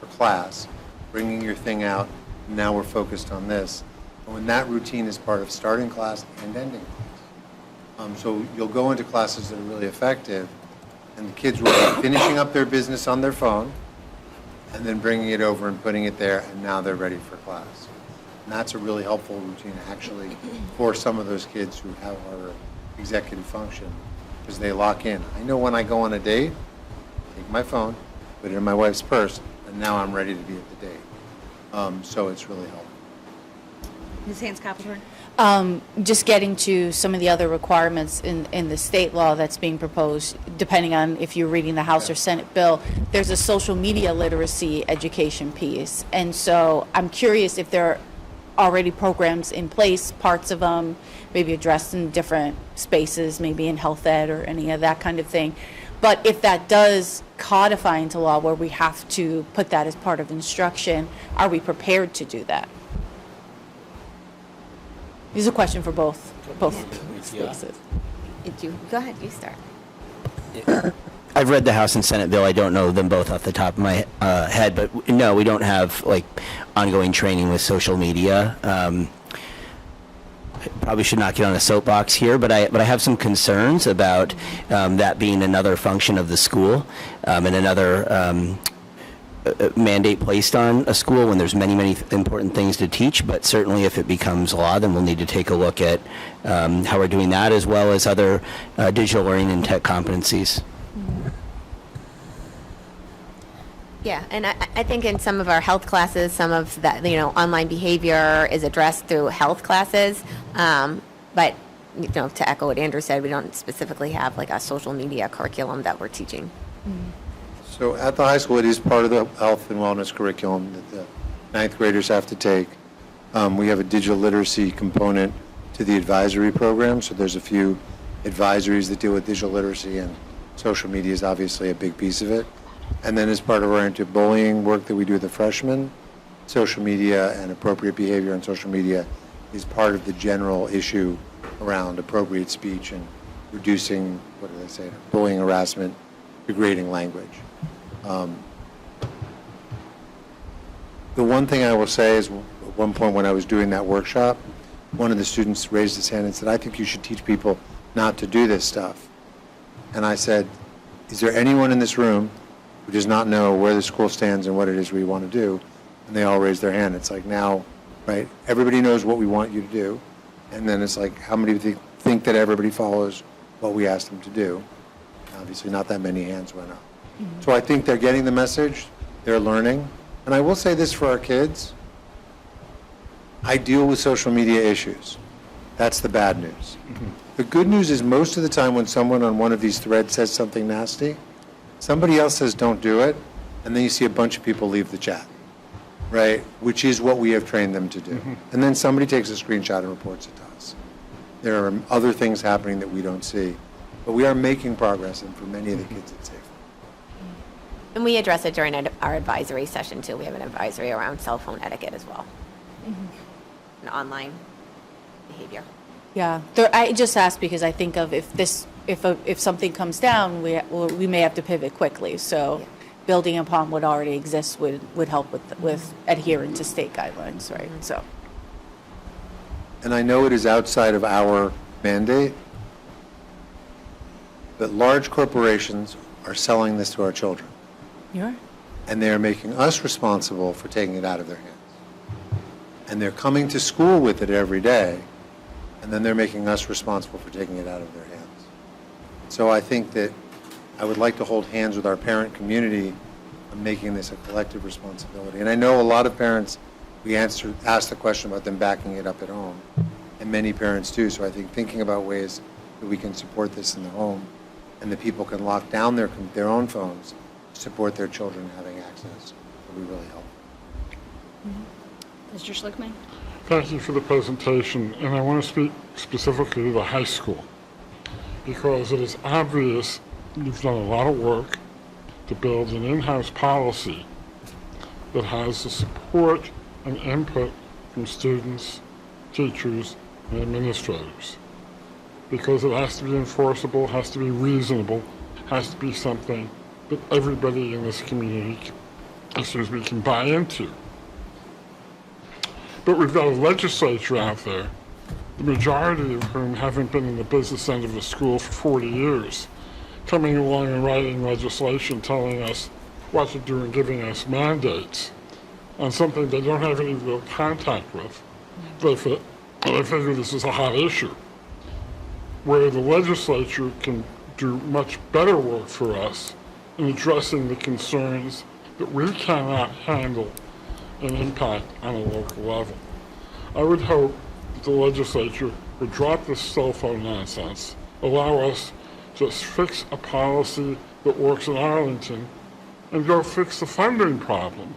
for class, bringing your thing out, and now we're focused on this. And when that routine is part of starting class and ending class. So you'll go into classes that are really effective, and the kids will be finishing up their business on their phone, and then bringing it over and putting it there, and now they're ready for class. And that's a really helpful routine, actually, for some of those kids who have our executive function, because they lock in. I know when I go on a date, take my phone, put it in my wife's purse, and now I'm ready to be at the date. So it's really helpful. Ms. Haynes-Capelhorn? Just getting to some of the other requirements in the state law that's being proposed, depending on if you're reading the House or Senate bill, there's a social media literacy education piece. And so I'm curious if there are already programs in place, parts of them maybe addressed in different spaces, maybe in health ed or any of that kind of thing. But if that does codify into law where we have to put that as part of instruction, are we prepared to do that? This is a question for both spaces. Go ahead, you start. I've read the House and Senate bill. I don't know them both off the top of my head, but no, we don't have ongoing training with social media. Probably should not get on a soapbox here, but I have some concerns about that being another function of the school and another mandate placed on a school when there's many important things to teach. But certainly if it becomes law, then we'll need to take a look at how we're doing that, as well as other digital learning and tech competencies. Yeah, and I think in some of our health classes, some of that, online behavior is addressed through health classes. But, to echo what Andrew said, we don't specifically have a social media curriculum that we're teaching. So at the high school, it is part of the health and wellness curriculum that the ninth graders have to take. We have a digital literacy component to the advisory program, so there's a few advisories that deal with digital literacy, and social media is obviously a big piece of it. And then as part of our anti-bullying work that we do with the freshmen, social media and appropriate behavior on social media is part of the general issue around appropriate speech and reducing, bullying, harassment, degrading language. The one thing I will say is, at one point when I was doing that workshop, one of the students raised his hand and said, "I think you should teach people not to do this stuff." And I said, "Is there anyone in this room who does not know where the school stands and what it is we want to do?" And they all raised their hand. It's now, right, everybody knows what we want you to do. And then it's how many think that everybody follows what we asked them to do? Obviously not that many hands went up. Mm-hmm. So I think they're getting the message, they're learning. And I will say this for our kids, I deal with social media issues. That's the bad news. Mm-hmm. The good news is most of the time when someone on one of these threads says something nasty, somebody else says don't do it, and then you see a bunch of people leave the chat, right? Which is what we have trained them to do. Mm-hmm. And then somebody takes a screenshot and reports it to us. There are other things happening that we don't see. But we are making progress, and for many of the kids it's safe. And we address it during our advisory session too. We have an advisory around cell phone etiquette as well. And online behavior. Yeah, I just asked because I think of if something comes down, we may have to pivot quickly. So, building upon what already exists would help with adhering to state guidelines, right? Mm-hmm. So. And I know it is outside of our mandate, but large corporations are selling this to our children. Yeah. And they're making us responsible for taking it out of their hands. And they're coming to school with it every day, and then they're making us responsible for taking it out of their hands. So I think that I would like to hold hands with our parent community on making this a collective responsibility. And I know a lot of parents, we ask the question about them backing it up at home, and many parents do. So I think thinking about ways that we can support this in the home, and that people can lock down their own phones to support their children having access will be really helpful. Mr. Schlickman? Thank you for the presentation, and I want to speak specifically to the high school, because it is obvious you've done a lot of work to build an in-house policy that has the support and input from students, teachers, and administrators. Because it has to be enforceable, has to be reasonable, has to be something that everybody in this community can buy into. But we've got a legislature out there, the majority of whom haven't been in the business end of the school for 40 years, coming along and writing legislation telling us what to do and giving us mandates on something they don't have any real contact with. They figure this is a hot issue, where the legislature can do much better work for us in addressing the concerns that we cannot handle and impact on a local level. I would hope that the legislature would drop this cell phone nonsense, allow us to fix a policy that works in Arlington, and go fix the funding problem.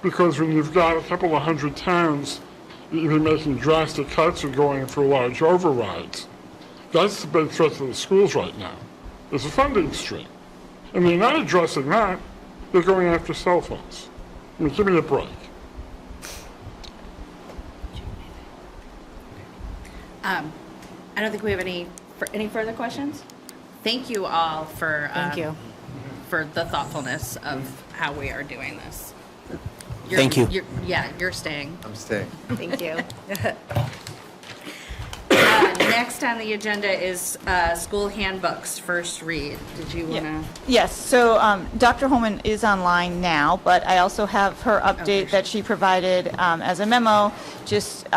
Because when you've got a couple of hundred towns either making drastic cuts or going for large overrides, that's the big threat to the schools right now, is a funding stream. And they're not addressing that, they're going after cell phones. I mean, give me a break. I don't think we have any further questions. Thank you all for for the thoughtfulness of how we are doing this. Thank you. You're staying. I'm staying. Thank you. Next on the agenda is school handbooks, first read. Did you want to? Yes, so Dr. Holman is online now, but I also have her update that she provided as a memo, just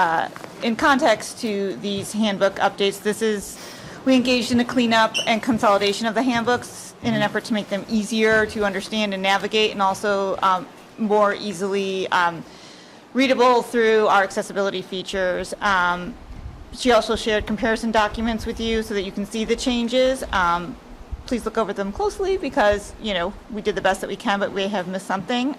in context to these handbook updates. We engaged in a cleanup and consolidation of the handbooks in an effort to make them easier to understand and navigate, and also more easily readable through our accessibility features. She also shared comparison documents with you so that you can see the changes. Please look over them closely because, we did the best that we can, but we have missed something.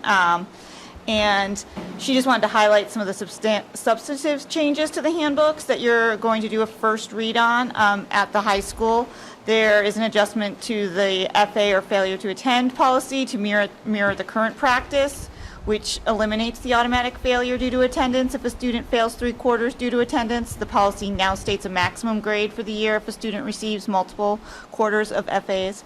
And she just wanted to highlight some of the substantive changes to the handbooks that you're going to do a first read on at the high school. There is an adjustment to the FA or failure to attend policy to mirror the current practice, which eliminates the automatic failure due to attendance. If a student fails 3 quarters due to attendance, the policy now states a maximum grade for the year if a student receives multiple quarters of FAs.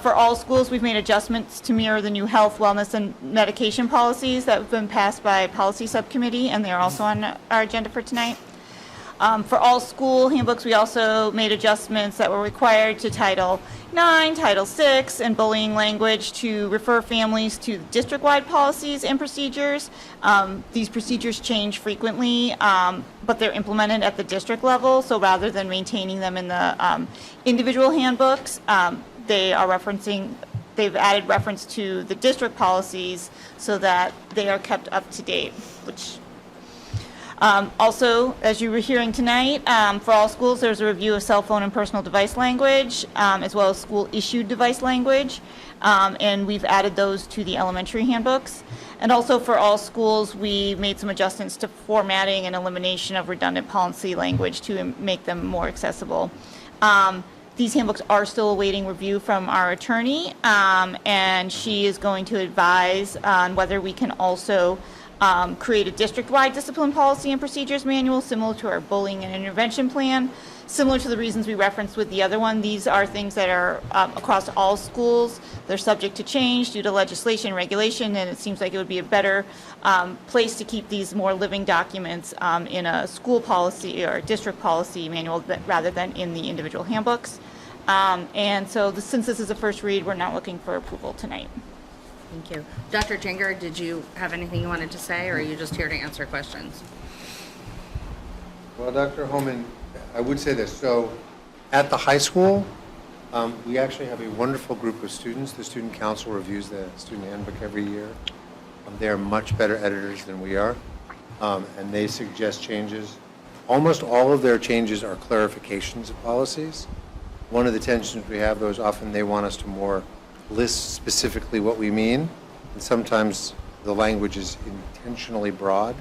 For all schools, we've made adjustments to mirror the new health, wellness, and medication policies that have been passed by policy subcommittee, and they're also on our agenda for tonight. For all school handbooks, we also made adjustments that were required to Title IX, Title VI, and bullying language to refer families to district-wide policies and procedures. These procedures change frequently, but they're implemented at the district level, so rather than maintaining them in the individual handbooks, they've added reference to the district policies so that they are kept up to date, which also, as you were hearing tonight, for all schools, there's a review of cell phone and personal device language, as well as school-issued device language, and we've added those to the elementary handbooks. And also for all schools, we made some adjustments to formatting and elimination of redundant policy language to make them more accessible. These handbooks are still awaiting review from our attorney, and she is going to advise on whether we can also create a district-wide discipline policy and procedures manual similar to our bullying and intervention plan. Similar to the reasons we referenced with the other one, these are things that are across all schools. They're subject to change due to legislation, regulation, and it seems like it would be a better place to keep these more living documents in a school policy or district policy manual rather than in the individual handbooks. And so since this is a first read, we're not looking for approval tonight. Thank you. Dr. Jinger, did you have anything you wanted to say, or are you just here to answer questions? Well, Dr. Holman, I would say this. So at the high school, We actually have a wonderful group of students. The student council reviews the student handbook every year. They are much better editors than we are, and they suggest changes. Almost all of their changes are clarifications of policies. One of the tensions we have, though, is often they want us to more list specifically what we mean, and sometimes the language is intentionally broad,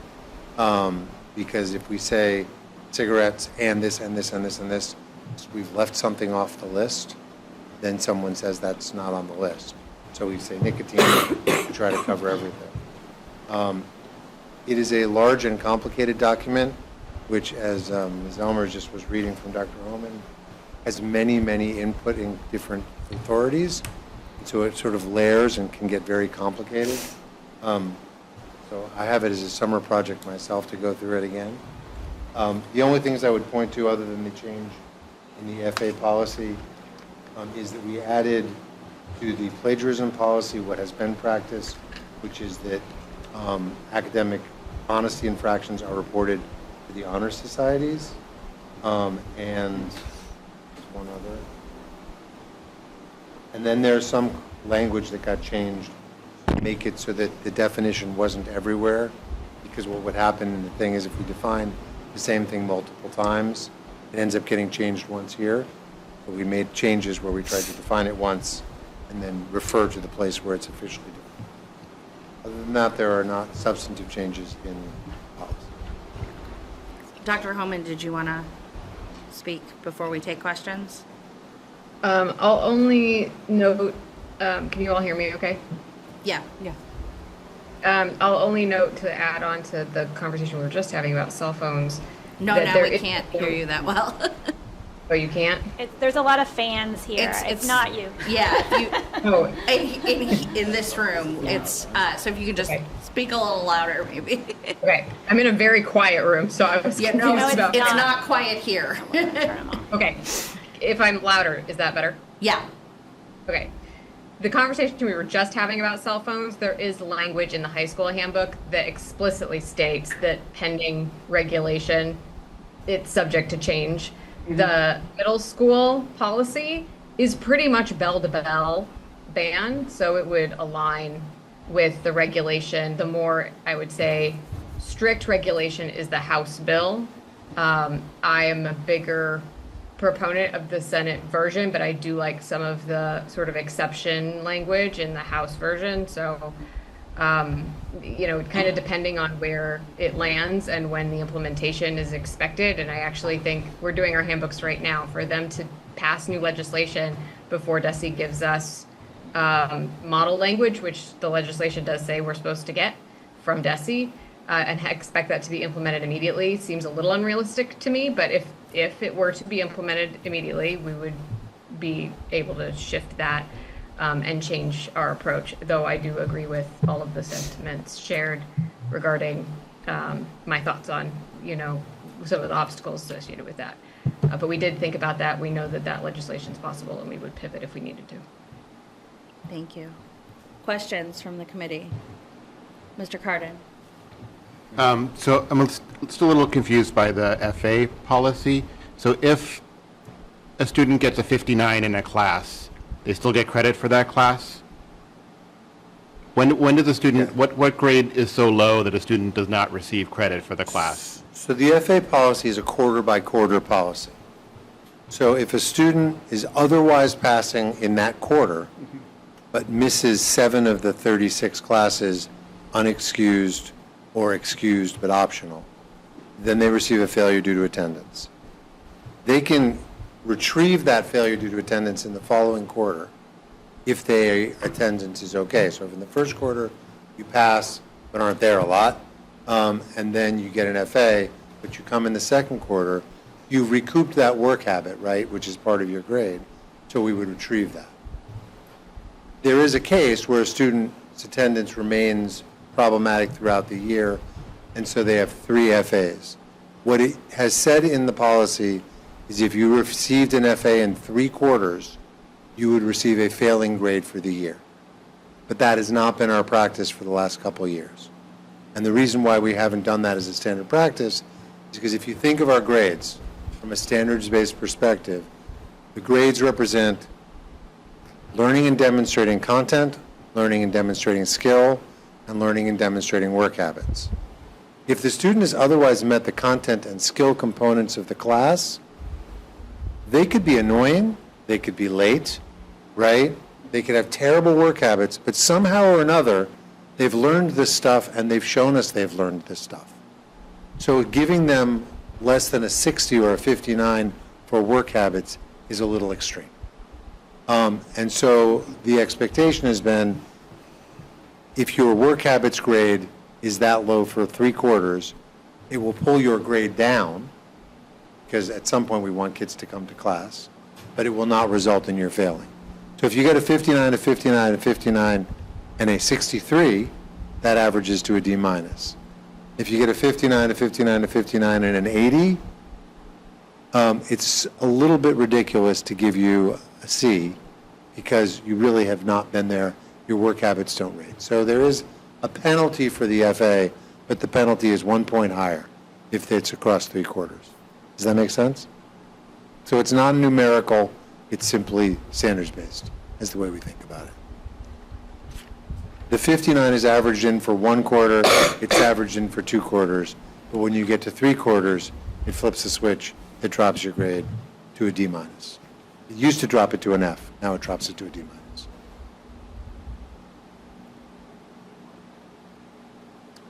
because if we say cigarettes and this and this and this and this, so we've left something off the list, then someone says that's not on the list. So we say nicotine to try to cover everything. It is a large and complicated document, which, as Ms. Elmer just was reading from Dr. Homan, has many, many input in different authorities. So it sort of layers and can get very complicated. So I have it as a summer project myself to go through it again. The only things I would point to, other than the change in the FA policy, is that we added to the plagiarism policy what has been practiced, which is that academic honesty infractions are reported to the honor societies, and one other. And then there's some language that got changed to make it so that the definition wasn't everywhere, because what would happen in the thing is if we define the same thing multiple times, it ends up getting changed once here. But we made changes where we tried to define it once and then refer to the place where it's officially defined. Other than that, there are not substantive changes in policy. Dr. Homan, did you want to speak before we take questions? I'll only note, can you all hear me okay? Yeah. Yeah. I'll only note to add on to the conversation we were just having about cell phones. No, now we can't hear you that well. Oh, you can't? There's a lot of fans here. It's not you. Yeah. In this room, it's so if you could just speak a little louder, maybe. Okay. I'm in a very quiet room, so I was confused about it's not quiet here. Okay. If I'm louder, is that better? Yeah. Okay. The conversation we were just having about cell phones, there is language in the high school handbook that explicitly states that pending regulation, it's subject to change. Mm-hmm. The middle school policy is pretty much bell-to-bell ban, so it would align with the regulation. The more, I would say, strict regulation is the House bill. I am a bigger proponent of the Senate version, but I do like some of the sort of exception language in the House version. So, kind of depending on where it lands and when the implementation is expected. And I actually think we're doing our handbooks right now for them to pass new legislation before DESE gives us model language, which the legislation does say we're supposed to get from DESE, and expect that to be implemented immediately. Seems a little unrealistic to me, but if it were to be implemented immediately, we would be able to shift that and change our approach, though I do agree with all of the sentiments shared regarding my thoughts on, some of the obstacles associated with that. But we did think about that. We know that that legislation is possible, and we would pivot if we needed to. Thank you. Questions from the committee? Mr. Cardin? So I'm still a little confused by the FA policy. So if a student gets a 59 in a class, they still get credit for that class? When does a student, what grade is so low that a student does not receive credit for the class? So the FA policy is a quarter-by-quarter policy. So if a student is otherwise passing in that quarter, but misses 7 of the 36 classes unexcused or excused but optional, then they receive a failure due to attendance. They can retrieve that failure due to attendance in the following quarter if their attendance is okay. So if in the first quarter you pass but aren't there a lot, and then you get an FA, but you come in the second quarter, you've recouped that work habit, right, which is part of your grade, so we would retrieve that. There is a case where a student's attendance remains problematic throughout the year, and so they have 3 FAs. What it has said in the policy is if you received an FA in 3 quarters, you would receive a failing grade for the year. But that has not been our practice for the last couple of years. And the reason why we haven't done that as a standard practice is because if you think of our grades from a standards-based perspective, the grades represent learning and demonstrating content, learning and demonstrating skill, and learning and demonstrating work habits. If the student has otherwise met the content and skill components of the class, they could be annoying, they could be late, right? They could have terrible work habits, but somehow or another, they've learned this stuff and they've shown us they've learned this stuff. So giving them less than a 60 or a 59 for work habits is a little extreme. And so the expectation has been, if your work habits grade is that low for 3/4, it will pull your grade down, because at some point we want kids to come to class, but it will not result in your failing. So if you get a 59, a 59, a 59, and a 63, that averages to a D minus. If you get a 59, a 59, a 59, and an 80, it's a little bit ridiculous to give you a C, because you really have not been there. Your work habits don't rate. So there is a penalty for the FA, but the penalty is 1 point higher if it's across 3/4. Does that make sense? So it's not numerical, it's simply standards-based, is the way we think about it. The 59 is averaged in for 1/4, it's averaged in for 2/4, but when you get to 3/4, it flips the switch, it drops your grade to a D minus. It used to drop it to an F, now it drops it to a D minus.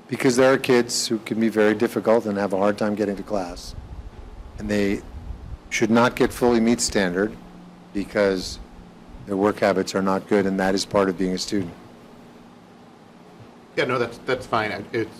Because there are kids who can be very difficult and have a hard time getting to class, and they should not get fully meet standard because their work habits are not good, and that is part of being a student. Yeah, no, that's fine. It's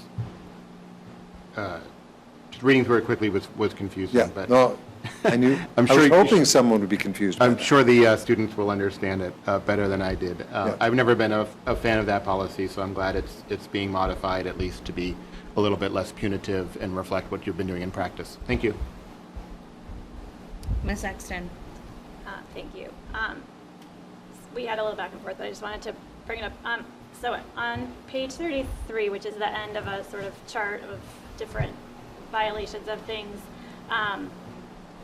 just reading through it quickly was confusing. Yeah, but no, I knew. I was hoping someone would be confused. I'm sure the students will understand it better than I did. I've never been a fan of that policy, so I'm glad it's being modified at least to be a little bit less punitive and reflect what you've been doing in practice. Thank you. Ms. Exton. Thank you. We had a little back and forth, but I just wanted to bring it up. So on page 33, which is the end of a sort of chart of different violations of things,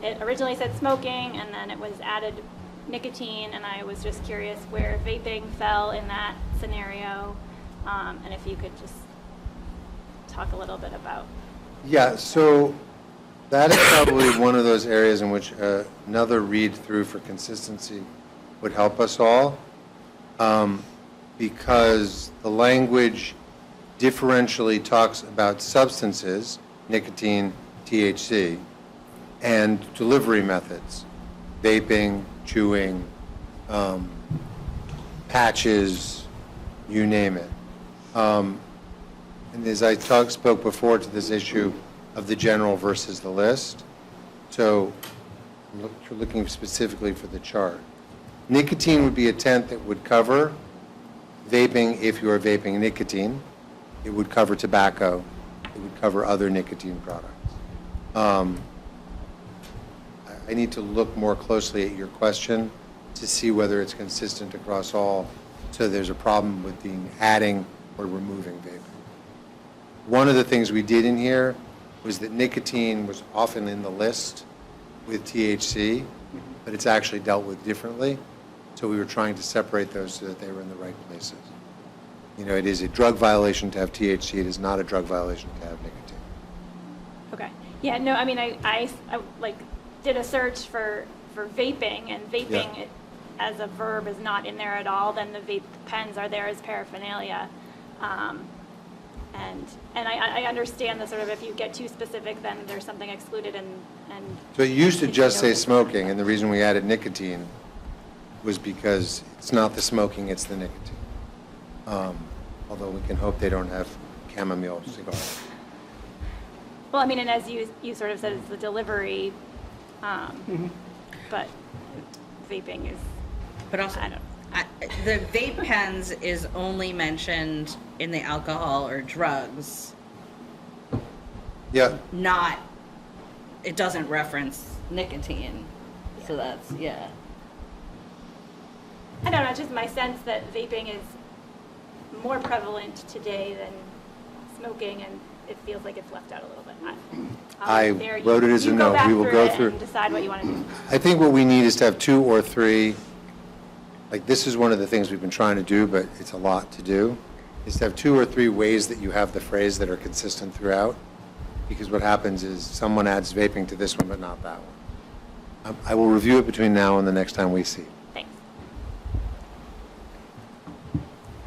it originally said smoking, and then it was added nicotine, and I was just curious where vaping fell in that scenario, and if you could just talk a little bit about. Yeah, so that is probably one of those areas in which another read through for consistency would help us all, because the language differentially talks about substances, nicotine, THC, and delivery methods, vaping, chewing, patches, you name it. And as I spoke before to this issue of the general versus the list, so I'm looking specifically for the chart. Nicotine would be a tent that would cover vaping if you are vaping nicotine. It would cover tobacco. It would cover other nicotine products. I need to look more closely at your question to see whether it's consistent across all, so there's a problem with being adding or removing vaping. One of the things we did in here was that nicotine was often in the list with THC, but it's actually dealt with differently. So we were trying to separate those so that they were in the right places. You know, it is a drug violation to have THC. It is not a drug violation to have nicotine. Okay. Yeah, no, I mean, I like did a search for vaping, and vaping it, as a verb is not in there at all. Then the vape pens are there as paraphernalia. And I understand the sort of, if you get too specific, then there's something excluded, and So it used to just say smoking, and the reason we added nicotine was because it's not the smoking, it's the nicotine. Although we can hope they don't have chamomile cigars. well, I mean, and as you sort of said, it's the delivery, but vaping is. But also, the vape pens is only mentioned in the alcohol or drugs. Yeah. Not, it doesn't reference nicotine. So that's, yeah. I don't know, it's just my sense that vaping is more prevalent today than smoking, and it feels like it's left out a little bit. I wrote it as a note. We will go through. And decide what you want to do. I think what we need is to have 2 or 3 like this is one of the things we've been trying to do, but it's a lot to do, is to have 2 or 3 ways that you have the phrase that are consistent throughout. Because what happens is someone adds vaping to this one, but not that one. I will review it between now and the next time we see. Thanks.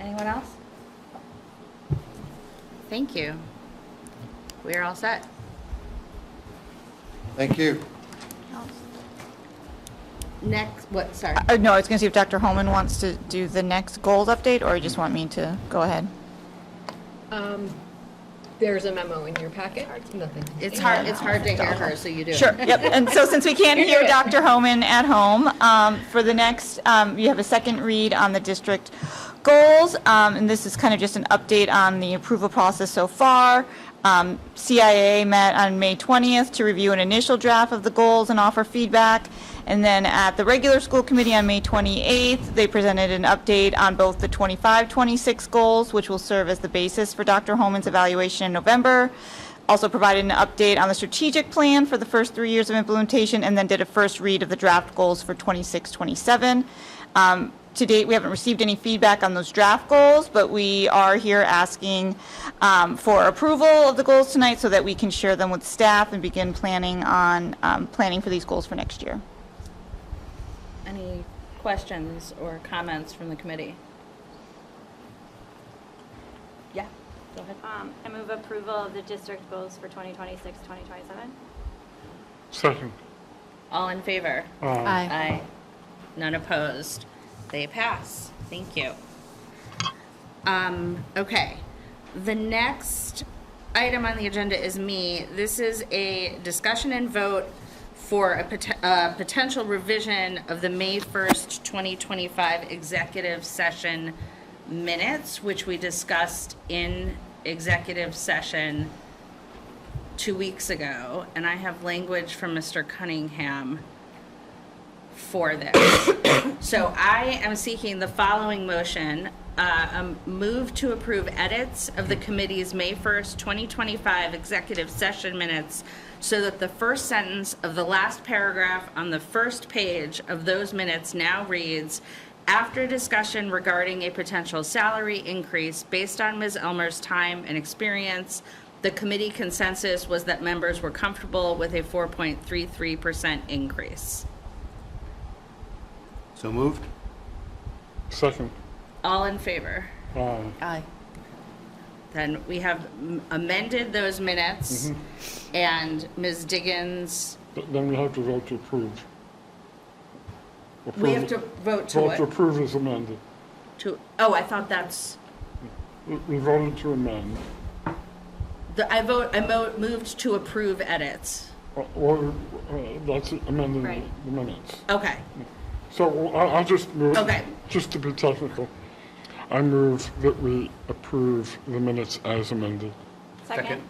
Anyone else? Thank you. We're all set. Thank you. Next, what, sorry? No, I was going to see if Dr. Holman wants to do the next goals update, or you just want me to go ahead? There's a memo in your packet. Nothing. It's hard to hear her, so you do it. Sure, yep. And so since we can't hear Dr. Homan at home, for the next, you have a second read on the district goals, and this is kind of just an update on the approval process so far. CIA met on May 20th to review an initial draft of the goals and offer feedback. And then at the regular school committee on May 28th, they presented an update on both the 25-26 goals, which will serve as the basis for Dr. Holman's evaluation in November. Also provided an update on the strategic plan for the first 3 years of implementation, and then did a first read of the draft goals for 26-27. To date, we haven't received any feedback on those draft goals, but we are here asking for approval of the goals tonight so that we can share them with staff and begin planning on planning for these goals for next year. Any questions or comments from the committee? Yeah, go ahead. I move approval of the district goals for 2026-2027. Second. All in favor? Aye. Aye. None opposed. They pass. Thank you. Okay. The next item on the agenda is me. This is a discussion and vote for a potential revision of the May 1st, 2025 executive session minutes, which we discussed in executive session 2 weeks ago. And I have language from Mr. Cunningham for this. So I am seeking the following motion. Move to approve edits of the committee's May 1st, 2025 executive session minutes so that the first sentence of the last paragraph on the first page of those minutes now reads, after discussion regarding a potential salary increase based on Ms. Elmer's time and experience, the committee consensus was that members were comfortable with a 4.33% increase. So moved? Second. All in favor? Aye. Aye. Then we have amended those minutes, and Ms. Diggins, Then we have to vote to approve. we have to vote to Vote what? to approve is amended. Oh, I thought that's, We voted to amend. I moved to approve edits. Or that's amending Right. the minutes. Okay, So I'll just move, Okay. just to be technical, I move that we approve the minutes as amended. Second.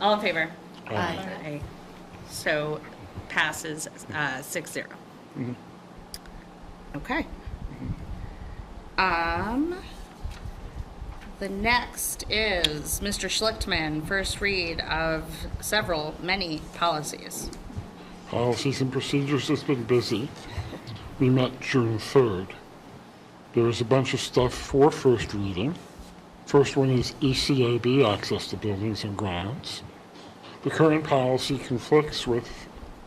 All in favor? Aye. Aye. So passes 6-0. Mhm. Okay. The next is Mr. Schlichtman, first read of many policies. Policies and procedures has been busy. We met June 3rd. There is a bunch of stuff for first reading. First one is ECAB, access to buildings and grounds. The current policy conflicts with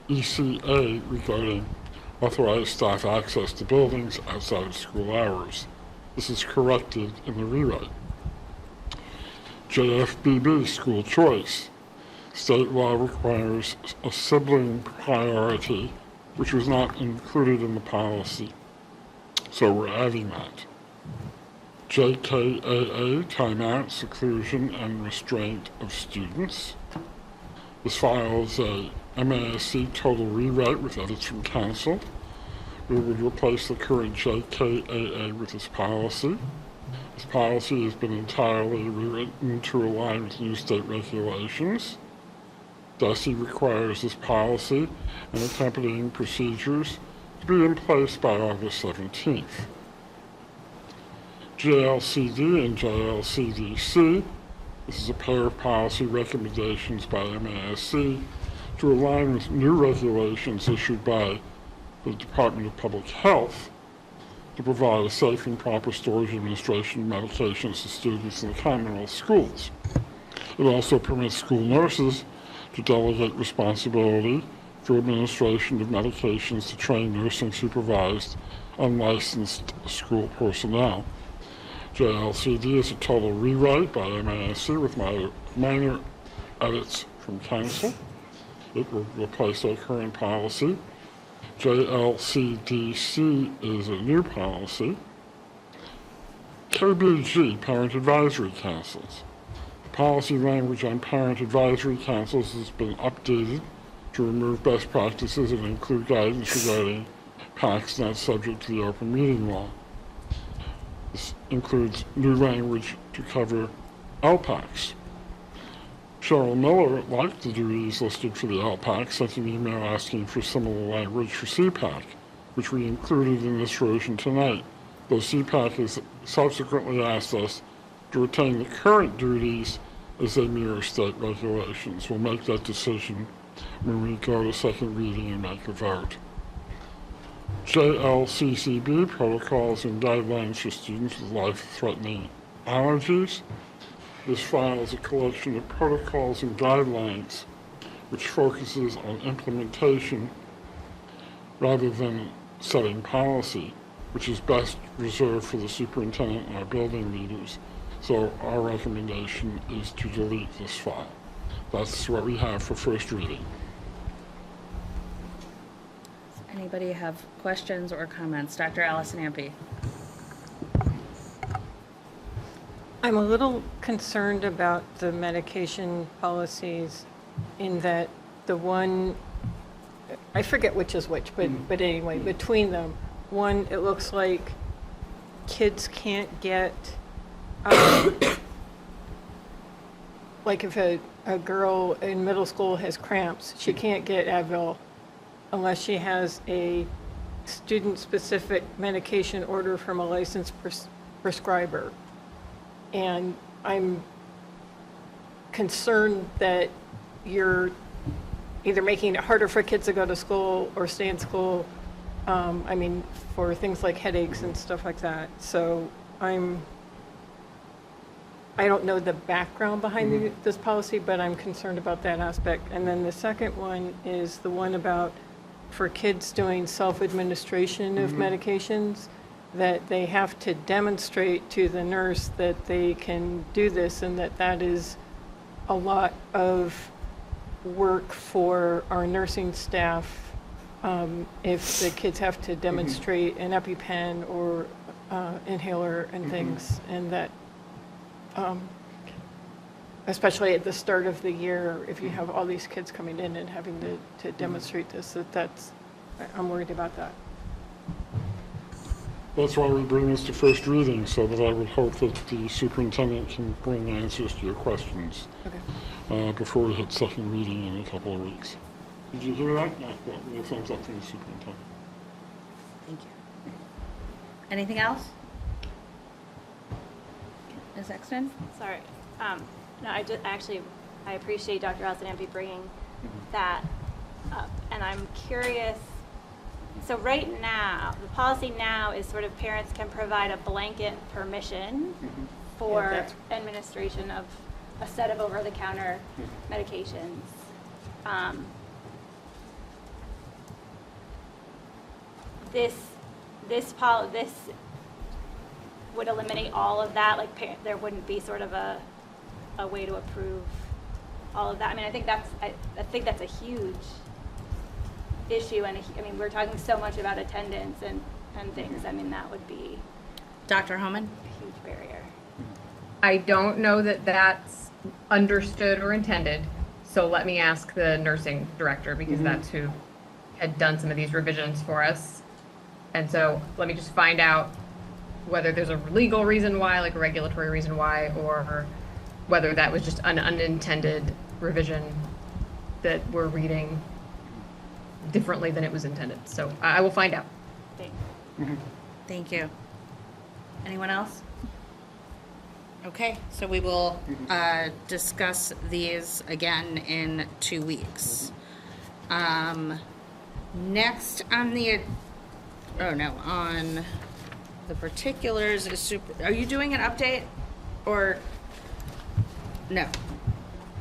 ECA regarding authorized staff access to buildings outside of school hours. This is corrected in the rewrite. JFBB, school choice. State law requires a sibling priority, which was not included in the policy. So we're adding that. JKAA, timeout, seclusion, and restraint of students. This follows a MASC total rewrite with edits from council. We would replace the current JKAA with this policy. This policy has been entirely rewritten to align with new state regulations. DESE requires this policy and accompanying procedures to be in place by August 17th. JLCD and JLCDC, this is a pair of policy recommendations by MASC to align with new regulations issued by the Department of Public Health. to provide a safe and proper storage and administration of medications to students in the Commonwealth schools. It also permits school nurses to delegate responsibility for administration of medications to trained nursing supervised unlicensed school personnel. JLCD is a total rewrite by MASC with minor edits from council. It will replace our current policy. JLCDC is a new policy. KBG, Parent Advisory Councils. The policy language on Parent Advisory Councils has been updated to remove best practices and include guidance regarding PACs not subject to the open meeting law. This includes new language to cover LPACs. Cheryl Miller liked the duties listed for the LPAC, sent an email asking for similar language for CPAC, which we included in this version tonight, though CPAC has subsequently asked us to retain the current duties as they mirror state regulations. We'll make that decision when we go to second reading and make a vote. JLCCB, protocols and guidelines for students with life-threatening allergies. This file is a collection of protocols and guidelines which focuses on implementation rather than setting policy, which is best reserved for the superintendent and our building leaders. So our recommendation is to delete this file. That's what we have for first reading. Anybody have questions or comments? Dr. Allison Ampe. I'm a little concerned about the medication policies in that the one, I forget which is which, but anyway, between them, one, it looks like kids can't get, like if a girl in middle school has cramps, she can't get Advil unless she has a student-specific medication order from a licensed prescriber. And I'm concerned that you're either making it harder for kids to go to school or stay in school, for things like headaches and stuff like that. So I don't know the background behind this policy, but I'm concerned about that aspect. And then the second one is the one about for kids doing self-administration of medications, that they have to demonstrate to the nurse that they can do this, and that is a lot of work for our nursing staff if the kids have to demonstrate an EpiPen or inhaler and things, and that especially at the start of the year, if you have all these kids coming in and having to demonstrate this, I'm worried about that. That's why we bring this to first reading, so that I would hope that the superintendent can bring answers to your questions before we hit second reading in a couple of weeks. Did you hear that? Yeah, a thumbs up from the superintendent. Thank you. Anything else? Ms. Exton? Sorry. No, I appreciate Dr. Allison Ampe bringing that up. And I'm curious, so right now, the policy now is sort of parents can provide a blanket permission for administration of a set of over-the-counter medications. This would eliminate all of that. Like there wouldn't be sort of a way to approve all of that. I mean, I think that's a huge issue, and we're talking so much about attendance and things. I mean, that would be Dr. Homan? a huge barrier. I don't know that that's understood or intended, so let me ask the nursing director, because that's who had done some of these revisions for us. And so let me just find out whether there's a legal reason why, like a regulatory reason why, or whether that was just an unintended revision that we're reading differently than it was intended. So I will find out. Thank you. Anyone else? Okay, so we will discuss these again in 2 weeks. Next on the, the particulars is super, are you doing an update or no?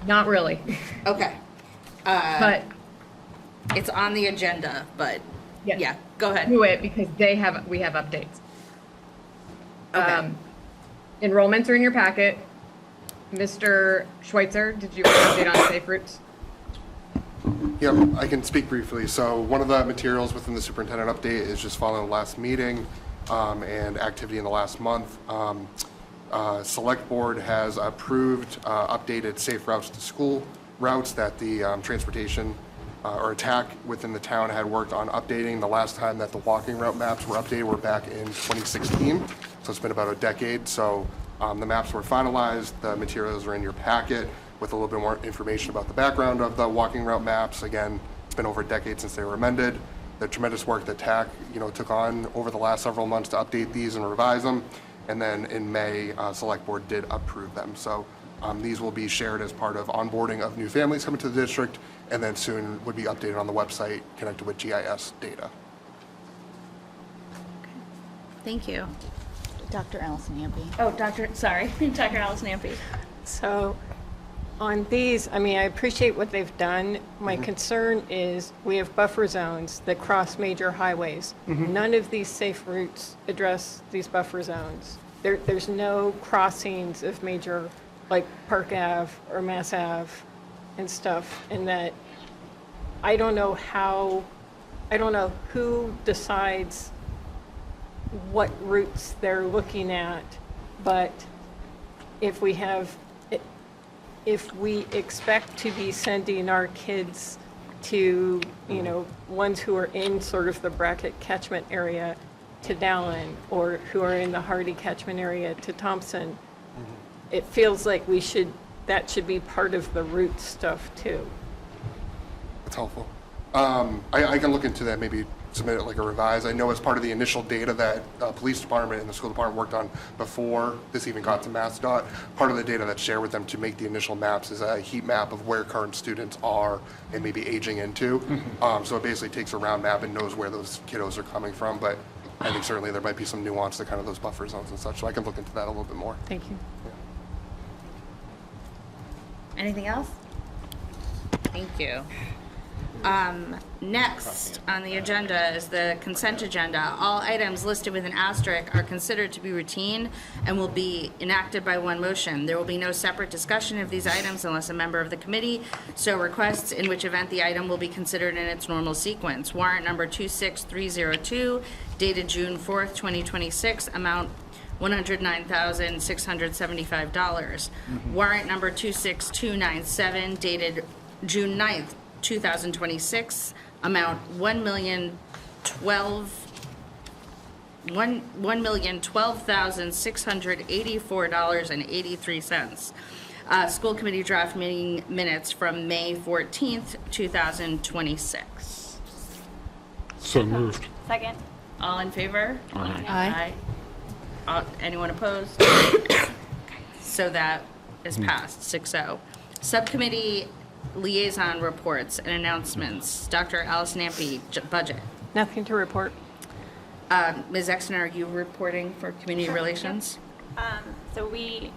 Not really. Okay. But it's on the agenda, but yeah, go ahead. Do it because we have updates. Okay. Enrollments are in your packet. Mr. Schweitzer, did you want an update on Safe Routes? Yep, I can speak briefly. So one of the materials within the superintendent update is just following the last meeting and activity in the last month. Select Board has approved updated safe routes to school routes that the transportation or attack within the town had worked on updating. The last time that the walking route maps were updated were back in 2016, so it's been about a decade. So the maps were finalized, the materials are in your packet with a little bit more information about the background of the walking route maps. Again, it's been over a decade since they were amended. The tremendous work that TAC, took on over the last several months to update these and revise them. And then in May, Select Board did approve them. So these will be shared as part of onboarding of new families coming to the district, and then soon would be updated on the website connected with GIS data. Thank you. Dr. Allison Ampey. Oh, Dr. Allison Ampey. So on these, I appreciate what they've done. My concern is we have buffer zones that cross major highways. None of these safe routes address these buffer zones. There's no crossings of major, like Park Ave or Mass Ave and stuff, and that I don't know who decides what routes they're looking at, but if we expect to be sending our kids to, ones who are in sort of the Brackett catchment area to Dallin, or who are in the Hardy catchment area to Thompson, it feels like that should be part of the route stuff too. That's helpful. I can look into that, maybe submit it like a revise. I know as part of the initial data that police department and the school department worked on before this even got to MassDOT, part of the data that's shared with them to make the initial maps is a heat map of where current students are and maybe aging into. So it basically takes a round map and knows where those kiddos are coming from, but I think certainly there might be some nuance to kind of those buffer zones and such, so I can look into that a little bit more. Thank you. Anything else? Thank you. Next on the agenda is the consent agenda. All items listed with an asterisk are considered to be routine and will be enacted by one motion. There will be no separate discussion of these items unless a member of the committee so requests, in which event the item will be considered in its normal sequence. Warrant number 26302, dated June 4th, 2026, amount $109,675. Warrant number 26297, dated June 9th, 2026, amount $1,012,684.83. School committee draft meeting minutes from May 14th, 2026. So moved. Second. All in favor? Aye. Anyone opposed? So that is passed, 6-0. Subcommittee liaison reports and announcements. Dr. Allison Ampey, budget. Nothing to report. Ms. Exner, are you reporting for community relations? So we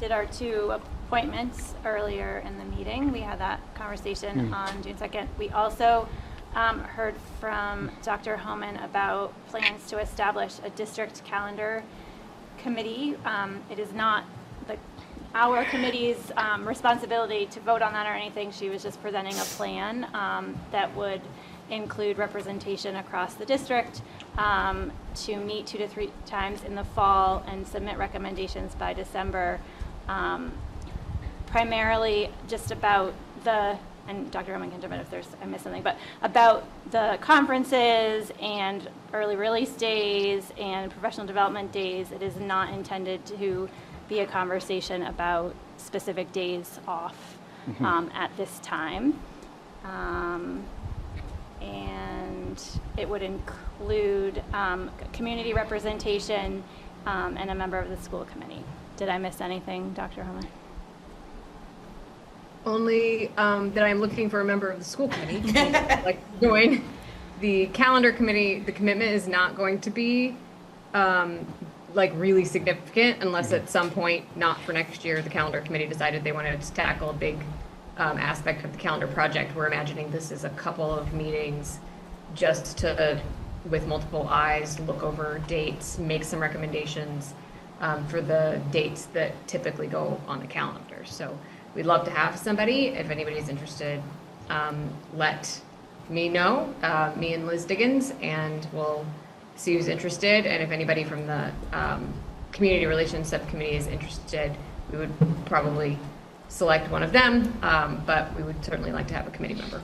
did our 2 appointments earlier in the meeting. We had that conversation on June 2nd. We also heard from Dr. Homan about plans to establish a district calendar committee. It is not our committee's responsibility to vote on that or anything. She was just presenting a plan that would include representation across the district, to meet 2 to 3 times in the fall and submit recommendations by December, primarily just about and Dr. Roman can jump in if I missed something, but about the conferences and early release days and professional development days. It is not intended to be a conversation about specific days off at this time. And it would include community representation and a member of the school committee. Did I miss anything, Dr. Homan? Only that I'm looking for a member of the school committee, like join the calendar committee. The commitment is not going to be like really significant unless at some point, not for next year, the calendar committee decided they wanted to tackle a big aspect of the calendar project. We're imagining this is a couple of meetings just to, with multiple eyes, look over dates, make some recommendations for the dates that typically go on the calendar. So we'd love to have somebody. If anybody's interested, let me know, me and Liz Diggins, and we'll see who's interested. And if anybody from the Community Relations Subcommittee is interested, we would probably select one of them, but we would certainly like to have a committee member.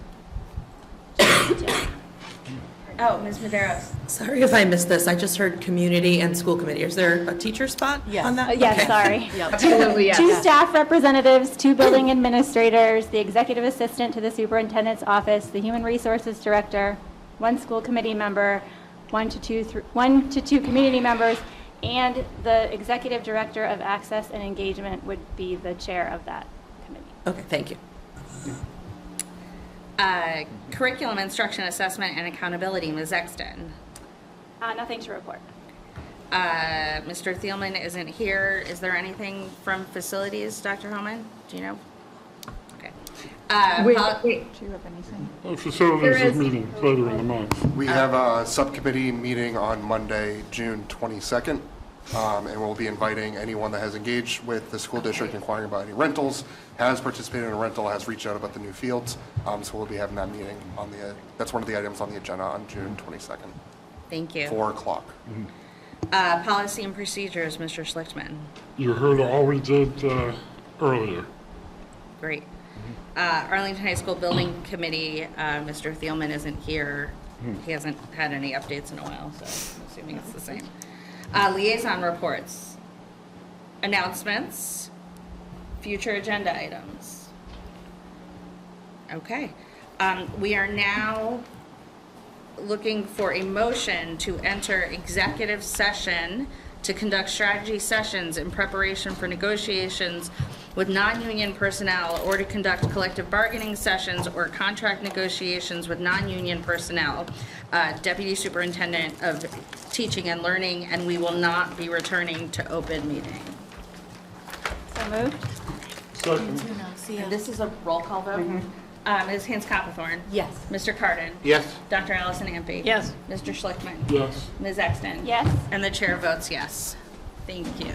Oh, Ms. Medeiros. Sorry if I missed this. I just heard community and school committee. Is there a teacher spot on that? Yes, Okay. sorry. Absolutely, yes. 2 staff representatives, 2 building administrators, the executive assistant to the superintendent's office, the human resources director, 1 school committee member, 1 to 2 community members, and the executive director of access and engagement would be the chair of that committee. Okay, thank you. Curriculum, instruction, assessment, and accountability, Ms. Exton. Nothing to report. Mr. Thielman isn't here. Is there anything from facilities, Dr. Homan? Do you know? Okay. Wait. Pol- Do you have anything? Facilities is meeting later in the month. We have a subcommittee meeting on Monday, June 22nd, and we'll be inviting anyone that has engaged with the school district inquiring about any rentals, has participated in a rental, has reached out about the new fields. So we'll be having that meeting on that's one of the items on the agenda on June 22nd. Thank you. 4 o'clock. Policy and procedures, Mr. Schlichtman. You heard all we did earlier. Great. Arlington High School Building Committee, Mr. Thielman isn't here. He hasn't had any updates in a while, so I'm assuming it's the same. Liaison reports, announcements, future agenda items. Okay. We are now looking for a motion to enter executive session to conduct strategy sessions in preparation for negotiations with non-union personnel or to conduct collective bargaining sessions or contract negotiations with non-union personnel. Deputy Superintendent of Teaching and Learning, and we will not be returning to open meeting. So moved. And this is a roll call vote? Ms. Hans-Copperthorn? Yes. Mr. Cardin? Yes. Dr. Allison Ampe? Yes. Mr. Schlichtman? Yes. Ms. Exton? Yes. And the chair votes yes. Thank you.